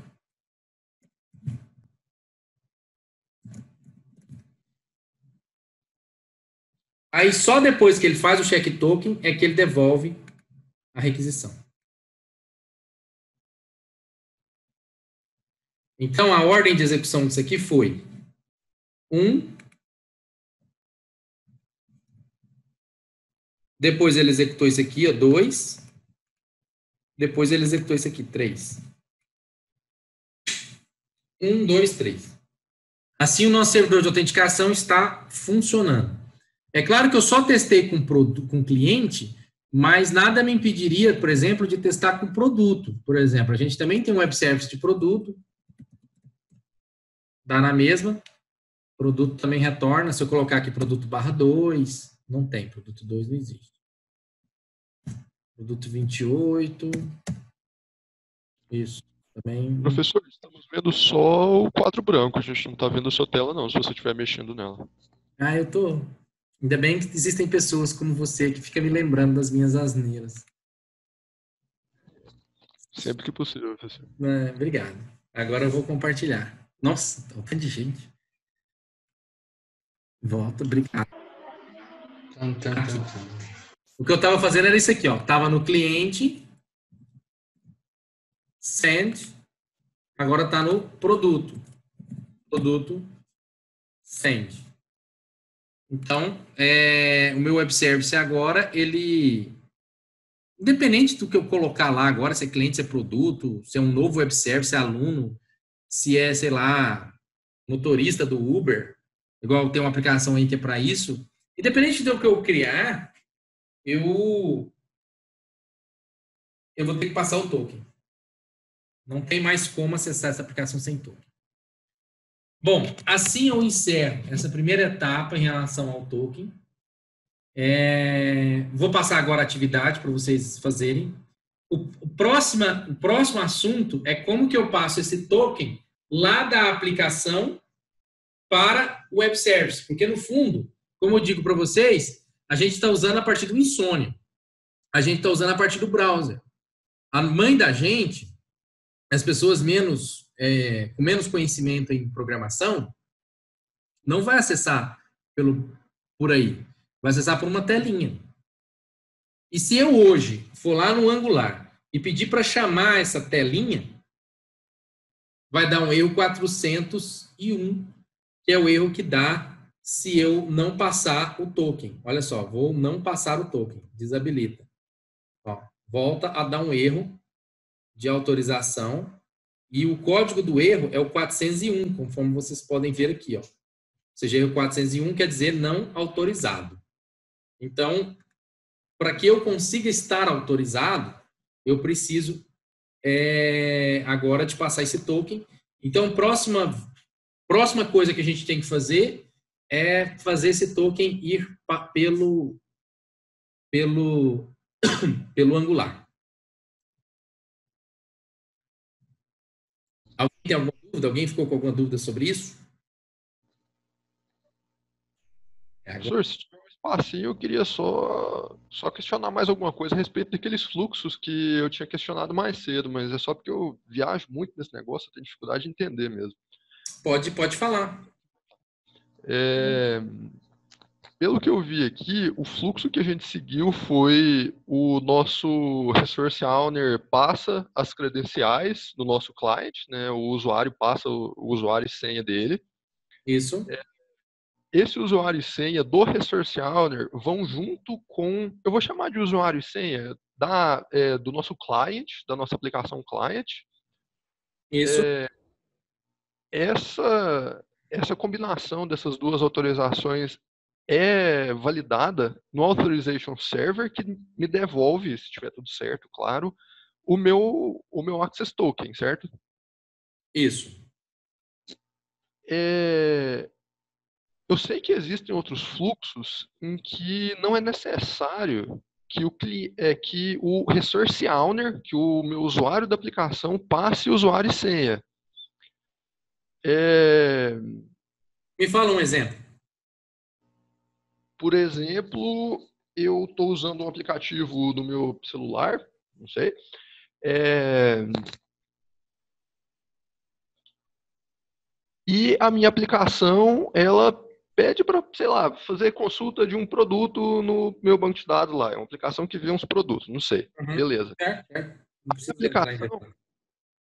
Speaker 2: Aí só depois que ele faz o check token é que ele devolve a requisição. Então a ordem de execução disso aqui foi 1. Depois ele executou isso aqui, ó, 2. Depois ele executou isso aqui, 3. 1, 2, 3. Assim o nosso servidor de autenticação está funcionando. É claro que eu só testei com cliente, mas nada me impediria, por exemplo, de testar com produto. Por exemplo, a gente também tem um web service de produto. Dá na mesma. Produto também retorna. Se eu colocar aqui produto /2, não tem. Produto 2 não existe. Produto 28. Isso. Também.
Speaker 5: Professor, estamos vendo só o quadro branco. A gente não está vendo a sua tela, não, se você estiver mexendo nela.
Speaker 2: Ah, eu tô. Ainda bem que existem pessoas como você que fica me lembrando das minhas asneiras.
Speaker 5: Sempre que possível, professor.
Speaker 2: Obrigado. Agora eu vou compartilhar. Nossa, tá um tanto de gente. Volta, obrigado. O que eu estava fazendo era isso aqui, ó. Tava no cliente, send, agora tá no produto. Produto, send. Então, o meu web service agora, ele... Independente do que eu colocar lá agora, se é cliente, se é produto, se é um novo web service, se é aluno, se é, sei lá, motorista do Uber, igual tem uma aplicação aí que é para isso, independente do que eu criar, eu vou ter que passar o token. Não tem mais como acessar essa aplicação sem token. Bom, assim eu encerro essa primeira etapa em relação ao token. Vou passar agora a atividade para vocês fazerem. O próximo assunto é como que eu passo esse token lá da aplicação para o web service. Porque, no fundo, como eu digo para vocês, a gente está usando a partir do Insônia. A gente está usando a partir do browser. A mãe da gente, as pessoas com menos conhecimento em programação, não vai acessar por aí. Vai acessar por uma telinha. E se eu hoje for lá no Angular e pedir para chamar essa telinha, vai dar um erro 401, que é o erro que dá se eu não passar o token. Olha só, vou não passar o token. Desabilita. Ó, volta a dar um erro de autorização. E o código do erro é o 401, conforme vocês podem ver aqui. Ó. Ou seja, erro 401 quer dizer não autorizado. Então, para que eu consiga estar autorizado, eu preciso agora de passar esse token. Então, próxima coisa que a gente tem que fazer é fazer esse token ir pelo, pelo angular. Alguém tem alguma dúvida? Alguém ficou com alguma dúvida sobre isso?
Speaker 5: Professor, se tiver um espacinho, eu queria só questionar mais alguma coisa a respeito daqueles fluxos que eu tinha questionado mais cedo, mas é só porque eu viajo muito nesse negócio, eu tenho dificuldade de entender mesmo.
Speaker 2: Pode falar.
Speaker 5: Pelo que eu vi aqui, o fluxo que a gente seguiu foi o nosso Resource Owner passa as credenciais do nosso client, né? O usuário passa o usuário e senha dele.
Speaker 2: Isso.
Speaker 5: Esse usuário e senha do Resource Owner vão junto com, eu vou chamar de usuário e senha do nosso client, da nossa aplicação client.
Speaker 2: Isso.
Speaker 5: Essa combinação dessas duas autorizações é validada no Authorization Server, que me devolve, se tiver tudo certo, claro, o meu Access Token, certo?
Speaker 2: Isso.
Speaker 5: Eu sei que existem outros fluxos em que não é necessário que o Resource Owner, que o meu usuário da aplicação, passe usuário e senha.
Speaker 2: Me fala um exemplo.
Speaker 5: Por exemplo, eu estou usando um aplicativo no meu celular, não sei, e a minha aplicação, ela pede para, sei lá, fazer consulta de um produto no meu banco de dados lá. É uma aplicação que vê uns produtos, não sei. Beleza.
Speaker 2: Não precisa entrar em detalhe.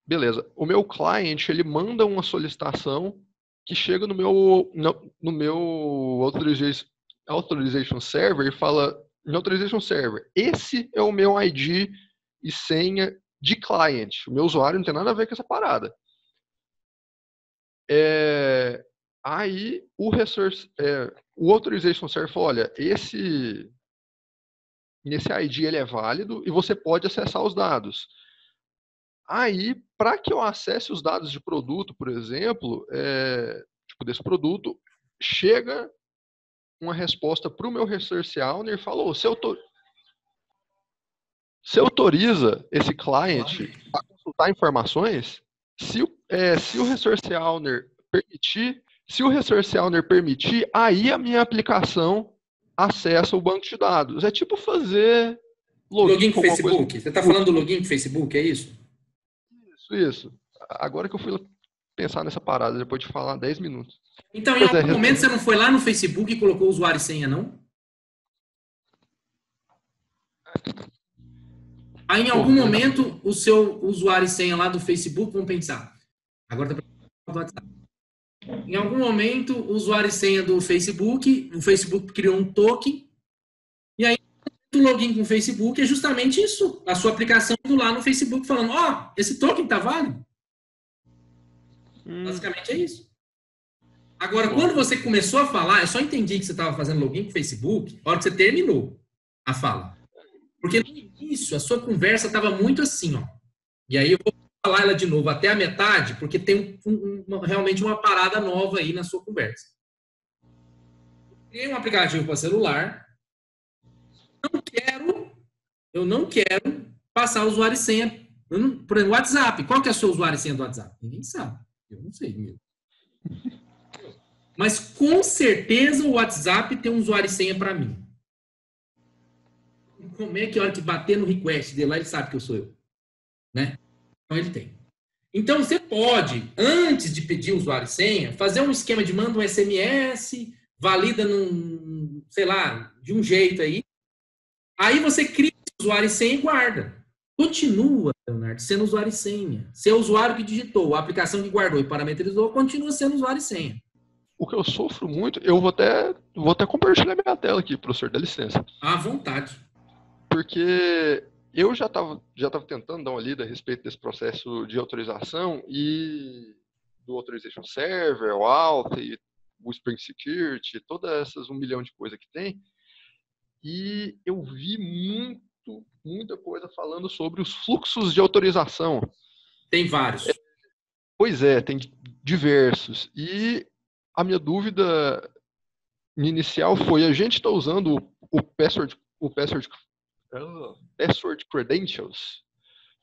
Speaker 5: Beleza. O meu client, ele manda uma solicitação que chega no meu Authorization Server e fala, no Authorization Server, esse é o meu ID e senha de client. O meu usuário não tem nada a ver com essa parada. Aí o Authorization Server fala, olha, esse ID ele é válido e você pode acessar os dados. Aí, para que eu acesse os dados de produto, por exemplo, desse produto, chega uma resposta para o meu Resource Owner e falou, você autoriza esse client a consultar informações? Se o Resource Owner permitir, aí a minha aplicação acessa o banco de dados. É tipo fazer
Speaker 2: login com Facebook. Você está falando do login com Facebook, é isso?
Speaker 5: Isso. Agora que eu fui pensar nessa parada, depois de falar 10 minutos.
Speaker 2: Então, em algum momento você não foi lá no Facebook e colocou o usuário e senha, não? Aí, em algum momento, o seu usuário e senha lá do Facebook vão pensar. Agora tá do WhatsApp. Em algum momento, o usuário e senha do Facebook, o Facebook criou um token, e aí o login com o Facebook é justamente isso. A sua aplicação indo lá no Facebook falando, esse token tá válido. Basicamente é isso. Agora, quando você começou a falar, eu só entendi que você estava fazendo login com o Facebook na hora que você terminou a fala. Porque no início, a sua conversa estava muito assim, ó. E aí eu vou falar ela de novo até a metade, porque tem realmente uma parada nova aí na sua conversa. Criei um aplicativo para celular. Eu não quero passar usuário e senha. Por exemplo, WhatsApp. Qual que é o seu usuário e senha do WhatsApp? Ninguém sabe. Eu não sei mesmo. Mas com certeza o WhatsApp tem um usuário e senha para mim. Como é que a hora que bater no request dele lá, ele sabe que eu sou eu? Né? Então ele tem. Então você pode, antes de pedir usuário e senha, fazer um esquema de manda um SMS, valida sei lá, de um jeito aí. Aí você cria o usuário e senha e guarda. Continua, Leonardo, sendo usuário e senha. Seu usuário que digitou, a aplicação que guardou e parametrizou, continua sendo usuário e senha.
Speaker 5: O que eu sofro muito, eu vou até compartilhar minha tela aqui, professor, dá licença.
Speaker 2: À vontade.
Speaker 5: Porque eu já estava tentando dar uma lida a respeito desse processo de autorização e do Authorization Server, o Auth, e o Spring Security, todas essas 1 milhão de coisas que tem. E eu vi muita coisa falando sobre os fluxos de autorização.
Speaker 2: Tem vários.
Speaker 5: Pois é, tem diversos. E a minha dúvida inicial foi a gente está usando o password credentials,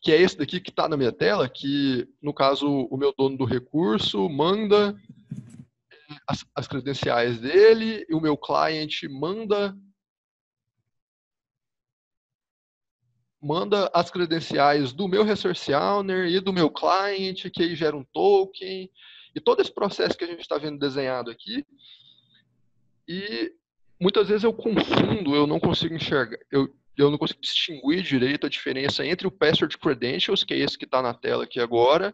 Speaker 5: que é esse daqui que está na minha tela, que, no caso, o meu dono do recurso manda as credenciais dele, e o meu client manda as credenciais do meu resource owner e do meu client, que aí gera um token, e todo esse processo que a gente está vendo desenhado aqui. E muitas vezes eu confundo, eu não consigo enxergar, eu não consigo distinguir direito a diferença entre o Password Credentials, que é esse que está na tela aqui agora,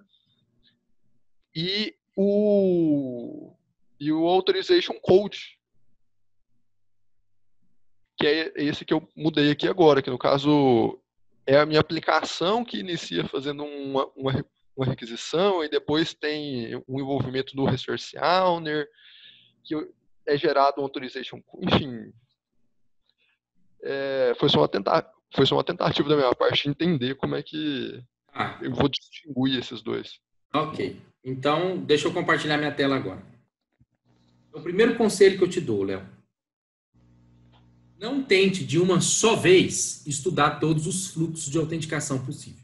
Speaker 5: e o Authorization Code, que é esse que eu mudei aqui agora, que no caso é a minha aplicação que inicia fazendo uma requisição e depois tem um envolvimento do Resource Owner, que é gerado um Authorization Code, enfim. Foi só uma tentativa da minha parte de entender como é que eu vou distinguir esses dois.
Speaker 2: Ok. Então, deixa eu compartilhar minha tela agora. O primeiro conselho que eu te dou, Léo. Não tente, de uma só vez, estudar todos os fluxos de autenticação possível.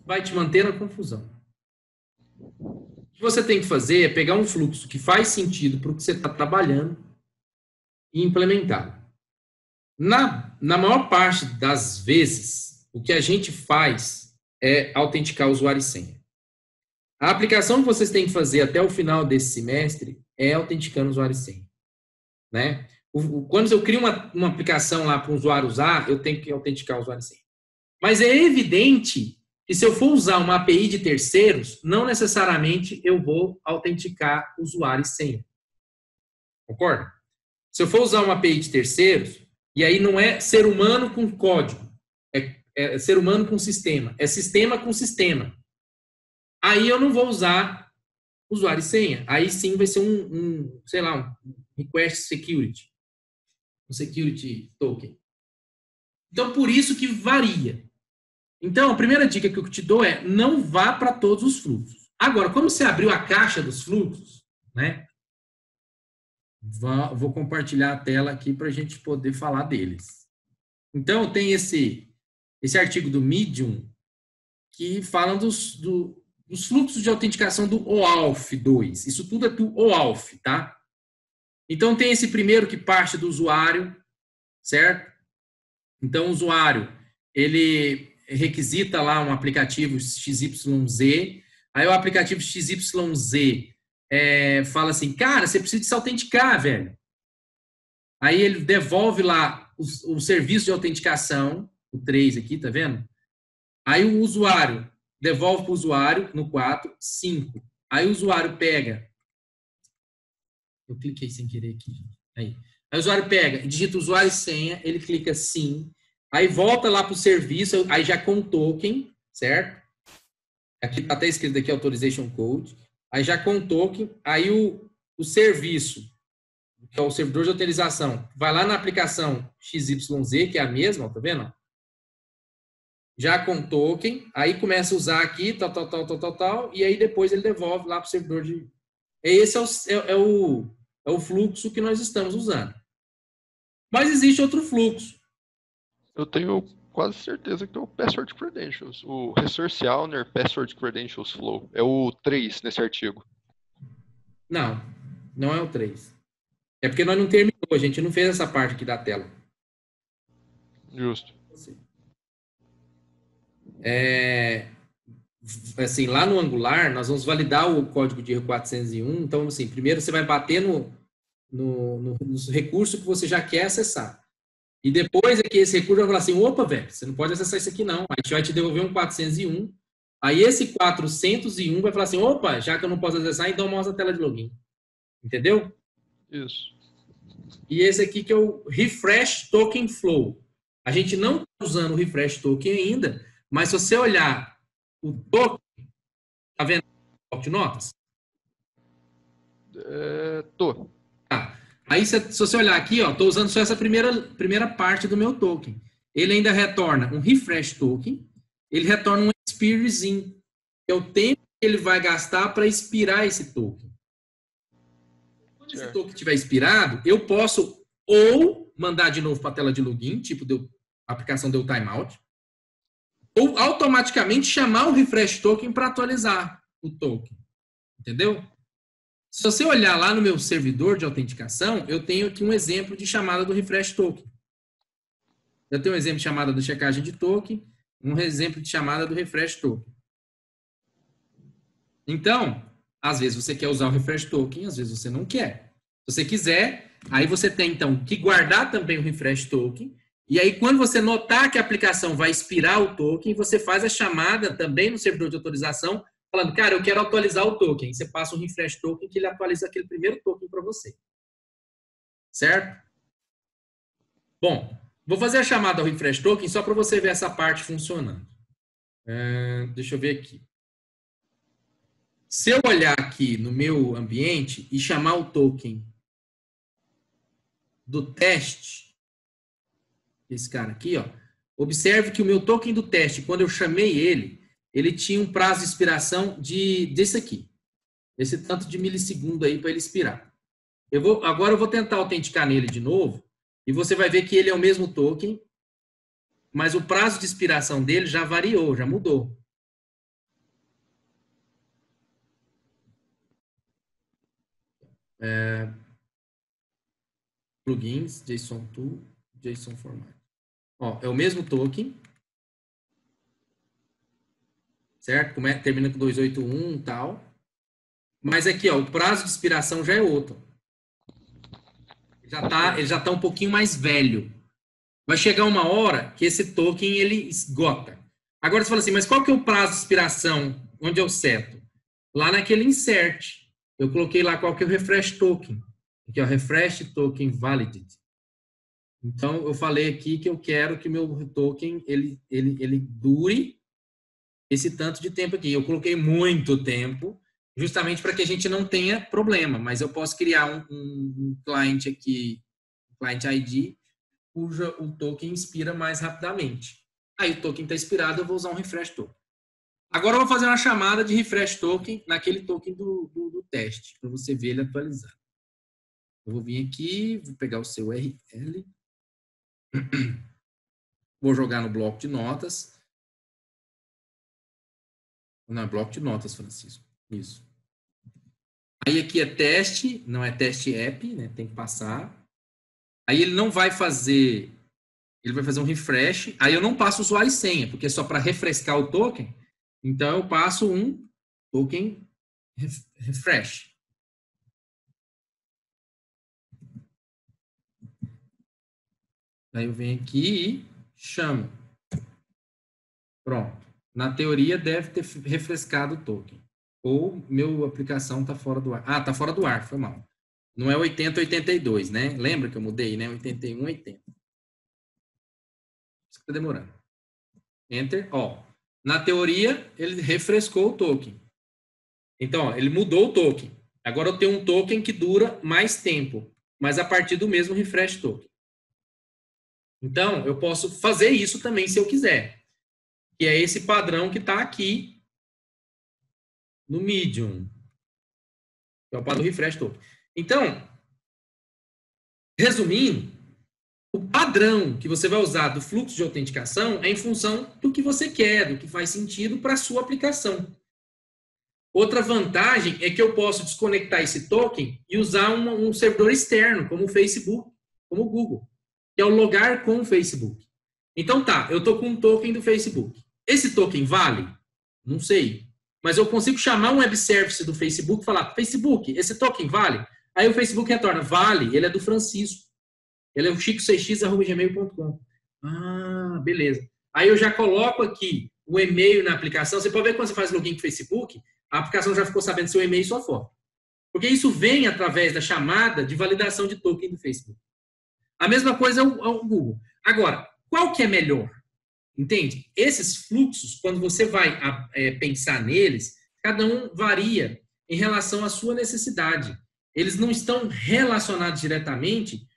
Speaker 2: Vai te manter na confusão. O que você tem que fazer é pegar um fluxo que faz sentido para o que você está trabalhando e implementá-lo. Na maior parte das vezes, o que a gente faz é autenticar o usuário e senha. A aplicação que vocês têm que fazer até o final desse semestre é autenticando o usuário e senha. Né? Quando eu crio uma aplicação lá para o usuário usar, eu tenho que autenticar o usuário e senha. Mas é evidente que se eu for usar uma API de terceiros, não necessariamente eu vou autenticar usuário e senha. Concorda? Se eu for usar uma API de terceiros, e aí não é ser humano com código, é ser humano com sistema, é sistema com sistema. Aí eu não vou usar usuário e senha. Aí sim vai ser sei lá, um request security. Um security token. Então, por isso que varia. Então, a primeira dica que eu te dou é não vá para todos os fluxos. Agora, como você abriu a caixa dos fluxos, né? Vou compartilhar a tela aqui para a gente poder falar deles. Então, tem esse artigo do Medium que fala dos fluxos de autenticação do OAuth 2. Isso tudo é do OAuth, tá? Então, tem esse primeiro que parte do usuário, certo? Então, o usuário, ele requisita lá um aplicativo XYZ, aí o aplicativo XYZ fala assim, cara, você precisa se autenticar, velho. Aí ele devolve lá o serviço de autenticação, o 3 aqui, tá vendo? Aí o usuário devolve para o usuário, no 4, 5. Aí o usuário pega... Eu cliquei sem querer aqui. Aí o usuário pega, digita usuário e senha, ele clica sim, aí volta lá para o serviço, aí já com o token, certo? Aqui está até escrito aqui Authorization Code. Aí já com o token, aí o serviço, que é o servidor de autorização, vai lá na aplicação XYZ, que é a mesma, tá vendo? Já com o token, aí começa a usar aqui, tal, e aí depois ele devolve lá para o servidor de... Esse é o fluxo que nós estamos usando. Mas existe outro fluxo.
Speaker 5: Eu tenho quase certeza que é o Password Credentials, o Resource Owner Password Credentials Flow. É o 3 nesse artigo.
Speaker 2: Não é o 3. É porque nós não terminou, a gente não fez essa parte aqui da tela.
Speaker 5: Justo.
Speaker 2: Assim, lá no Angular, nós vamos validar o código de R401. Então, assim, primeiro você vai bater nos recursos que você já quer acessar. E depois é que esse recurso vai falar assim, opa, velho, você não pode acessar isso aqui não. Aí a gente vai te devolver um 401. Aí esse 401 vai falar assim, opa, já que eu não posso acessar, então mostra a tela de login. Entendeu?
Speaker 5: Isso.
Speaker 2: E esse aqui que é o Refresh Token Flow. A gente não está usando o Refresh Token ainda, mas se você olhar o token, tá vendo o bloco de notas?
Speaker 5: Tô.
Speaker 2: Aí, se você olhar aqui, ó, estou usando só essa primeira parte do meu token. Ele ainda retorna um refresh token, ele retorna um expirezinho, que é o tempo que ele vai gastar para expirar esse token. Quando esse token estiver expirado, eu posso ou mandar de novo para a tela de login, tipo a aplicação deu timeout, ou automaticamente chamar o refresh token para atualizar o token. Entendeu? Se você olhar lá no meu servidor de autenticação, eu tenho aqui um exemplo de chamada do refresh token. Eu tenho um exemplo de chamada da checagem de token, um exemplo de chamada do refresh token. Então, às vezes você quer usar o refresh token, às vezes você não quer. Se você quiser, aí você tem então que guardar também o refresh token. E aí, quando você notar que a aplicação vai expirar o token, você faz a chamada também no servidor de autorização, falando, cara, eu quero atualizar o token. Você passa um refresh token que ele atualiza aquele primeiro token para você. Certo? Bom, vou fazer a chamada ao refresh token só para você ver essa parte funcionando. Deixa eu ver aqui. Se eu olhar aqui no meu ambiente e chamar o token do teste, esse cara aqui, ó, observe que o meu token do teste, quando eu chamei ele tinha um prazo de expiração desse aqui. Esse tanto de milissegundo aí para ele expirar. Agora eu vou tentar autenticar nele de novo e você vai ver que ele é o mesmo token, mas o prazo de expiração dele já variou, já mudou. Plugins, JSON Tool, JSON Format. Ó, é o mesmo token. Certo? Termina com 281 e tal. Mas aqui, ó, o prazo de expiração já é outro. Ele já tá um pouquinho mais velho. Vai chegar uma hora que esse token ele esgota. Agora você fala assim, mas qual que é o prazo de expiração? Onde eu seto? Lá naquele insert. Eu coloquei lá qual que é o refresh token. Aqui, ó, refresh token validity. Então, eu falei aqui que eu quero que meu token ele dure esse tanto de tempo aqui. Eu coloquei muito tempo, justamente para que a gente não tenha problema. Mas eu posso criar um cliente aqui, client ID, cujo o token expira mais rapidamente. Aí o token está expirado, eu vou usar um refresh token. Agora eu vou fazer uma chamada de refresh token naquele token do teste, para você ver ele atualizado. Eu vou vir aqui, vou pegar o seu URL, vou jogar no bloco de notas. Não, é bloco de notas, Francisco. Isso. Aí aqui é teste, não é teste app, né? Tem que passar. Aí ele não vai fazer, ele vai fazer um refresh. Aí eu não passo usuário e senha, porque é só para refrescar o token. Então eu passo um token refresh. Aí eu venho aqui e chamo. Pronto. Na teoria deve ter refrescado o token. Ou meu aplicação está fora do ar. Ah, está fora do ar, foi mal. Não é 80, 82, né? Lembra que eu mudei, né? 81, 80. Isso está demorando. Enter. Ó, na teoria, ele refrescou o token. Então, ó, ele mudou o token. Agora eu tenho um token que dura mais tempo, mas a partir do mesmo refresh token. Então, eu posso fazer isso também se eu quiser. Que é esse padrão que está aqui no Medium. É o padrão refresh token. Então, resumindo, o padrão que você vai usar do fluxo de autenticação é em função do que você quer, do que faz sentido para a sua aplicação. Outra vantagem é que eu posso desconectar esse token e usar um servidor externo, como o Facebook, como o Google, que é o logar com o Facebook. Então tá, eu estou com um token do Facebook. Esse token vale? Não sei. Mas eu consigo chamar um web service do Facebook e falar, Facebook, esse token vale? Aí o Facebook retorna, vale, ele é do Francisco. Ele é o chico6x@gmail.com. Ah, beleza. Aí eu já coloco aqui o e-mail na aplicação. Você pode ver quando você faz login com o Facebook, a aplicação já ficou sabendo seu e-mail e sua foto. Porque isso vem através da chamada de validação de token do Facebook. A mesma coisa é o Google. Agora, qual que é melhor? Entende? Esses fluxos, quando você vai pensar neles, cada um varia em relação à sua necessidade. Eles não estão relacionados diretamente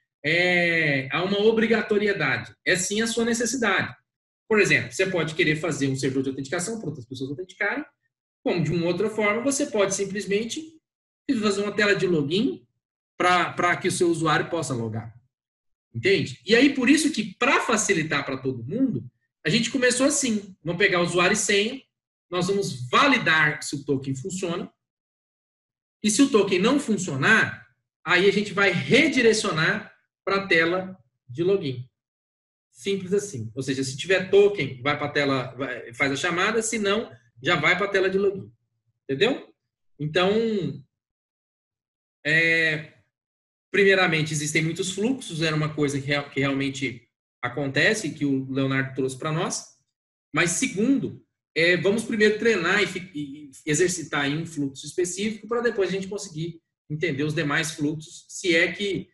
Speaker 2: a uma obrigatoriedade. É sim a sua necessidade. Por exemplo, você pode querer fazer um servidor de autenticação para outras pessoas autenticarem, como de uma outra forma, você pode simplesmente fazer uma tela de login para que o seu usuário possa logar. Entende? E aí, por isso que, para facilitar para todo mundo, a gente começou assim. Vamos pegar o usuário e senha, nós vamos validar se o token funciona, e se o token não funcionar, aí a gente vai redirecionar para a tela de login. Simples assim. Ou seja, se tiver token, vai para a tela, faz a chamada, se não, já vai para a tela de login. Entendeu? Então, primeiramente, existem muitos fluxos, era uma coisa que realmente acontece, que o Leonardo trouxe para nós. Mas, segundo, vamos primeiro treinar e exercitar em um fluxo específico para depois a gente conseguir entender os demais fluxos, se é que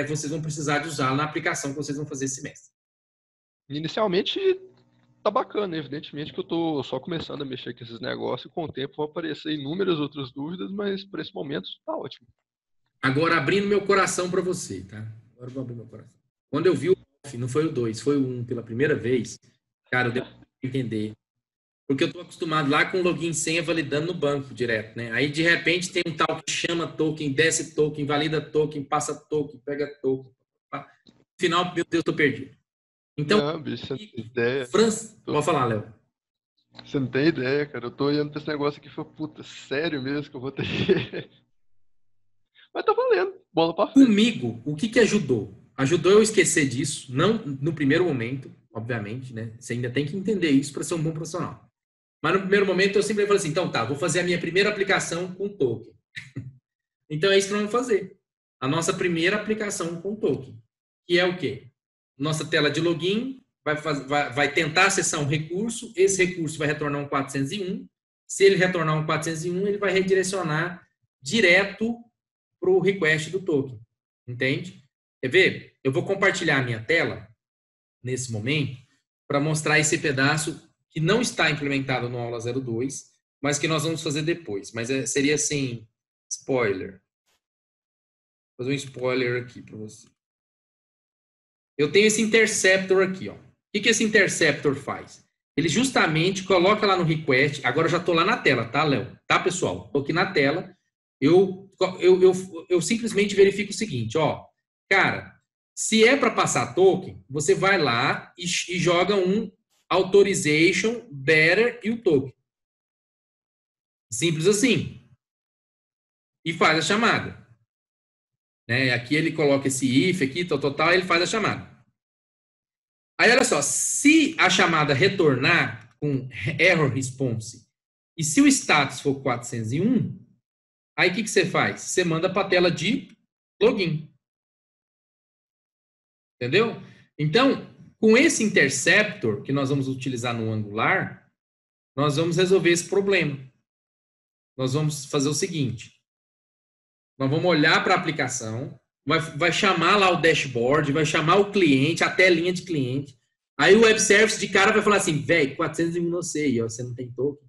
Speaker 2: vocês vão precisar de usar na aplicação que vocês vão fazer esse semestre.
Speaker 5: Inicialmente, tá bacana, evidentemente que eu tô só começando a mexer com esses negócios e com o tempo vão aparecer inúmeras outras dúvidas, mas por esse momento tá ótimo.
Speaker 2: Agora, abrindo meu coração para você, tá? Agora eu vou abrir meu coração. Quando eu vi o off, não foi o 2, foi o 1 pela primeira vez, cara, eu dei pra entender. Porque eu tô acostumado lá com login e senha validando no banco direto, né? Aí, de repente, tem um tal que chama token, desce token, valida token, passa token, pega token. No final, meu Deus, tô perdido. Então,
Speaker 5: não, bicho, você não tem ideia.
Speaker 2: Pode falar, Léo.
Speaker 5: Você não tem ideia, cara. Eu tô olhando pra esse negócio aqui e falei, puta, sério mesmo que eu vou ter. Mas tá valendo. Bola pra frente.
Speaker 2: Comigo, o que ajudou? Ajudou eu esquecer disso, não no primeiro momento, obviamente, né? Você ainda tem que entender isso para ser um bom profissional. Mas no primeiro momento eu sempre falei assim, então tá, vou fazer a minha primeira aplicação com token. Então é isso que nós vamos fazer. A nossa primeira aplicação com token. Que é o quê? Nossa tela de login vai tentar acessar um recurso, esse recurso vai retornar um 401. Se ele retornar um 401, ele vai redirecionar direto para o request do token. Entende? Quer ver? Eu vou compartilhar a minha tela nesse momento para mostrar esse pedaço que não está implementado no aula 02, mas que nós vamos fazer depois. Mas seria assim, spoiler. Vou fazer um spoiler aqui para você. Eu tenho esse interceptor aqui, ó. O que esse interceptor faz? Ele justamente coloca lá no request, agora eu já estou lá na tela, tá, Léo? Tá, pessoal? Estou aqui na tela. Eu simplesmente verifico o seguinte, ó. Cara, se é para passar token, você vai lá e joga um authorization, better e o token. Simples assim. E faz a chamada. Né? Aqui ele coloca esse if aqui, tal, ele faz a chamada. Aí, olha só, se a chamada retornar com error response e se o status for 401, aí o que você faz? Você manda para a tela de login. Entendeu? Então, com esse interceptor que nós vamos utilizar no Angular, nós vamos resolver esse problema. Nós vamos fazer o seguinte. Nós vamos olhar para a aplicação, vai chamar lá o dashboard, vai chamar o cliente, a telinha de cliente. Aí o web service de cara vai falar assim, velho, 401 não sei, ó, você não tem token.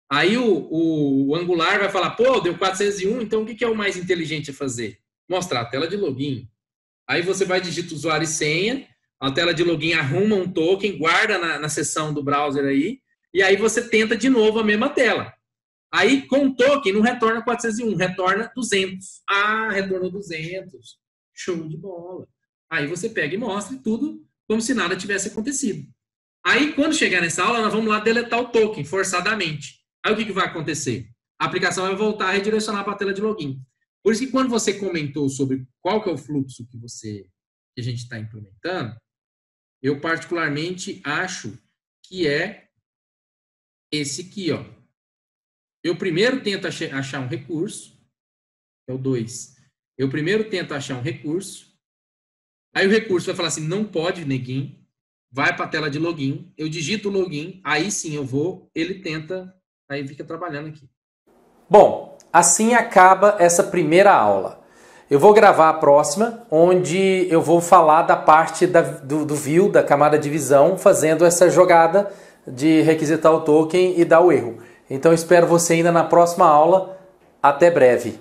Speaker 2: Aí o Angular vai falar, pô, deu 401, então o que é o mais inteligente a fazer? Mostrar a tela de login. Aí você vai digitar usuário e senha, a tela de login arruma um token, guarda na seção do browser aí, e aí você tenta de novo a mesma tela. Aí, com o token, não retorna 401, retorna 200. Ah, retornou 200. Show de bola. Aí você pega e mostra tudo como se nada tivesse acontecido. Aí, quando chegar nessa aula, nós vamos lá deletar o token, forçadamente. Aí, o que vai acontecer? A aplicação vai voltar a redirecionar para a tela de login. Por isso que quando você comentou sobre qual que é o fluxo que a gente está implementando, eu particularmente acho que é esse aqui, ó. Eu primeiro tento achar um recurso, é o 2. Eu primeiro tento achar um recurso, aí o recurso vai falar assim, não pode, neguinho, vai para a tela de login, eu digito o login, aí sim eu vou, ele tenta, aí fica trabalhando aqui.
Speaker 1: Bom, assim acaba essa primeira aula. Eu vou gravar a próxima, onde eu vou falar da parte do view, da camada de visão, fazendo essa jogada de requisitar o token e dar o erro. Então, espero você ainda na próxima aula. Até breve.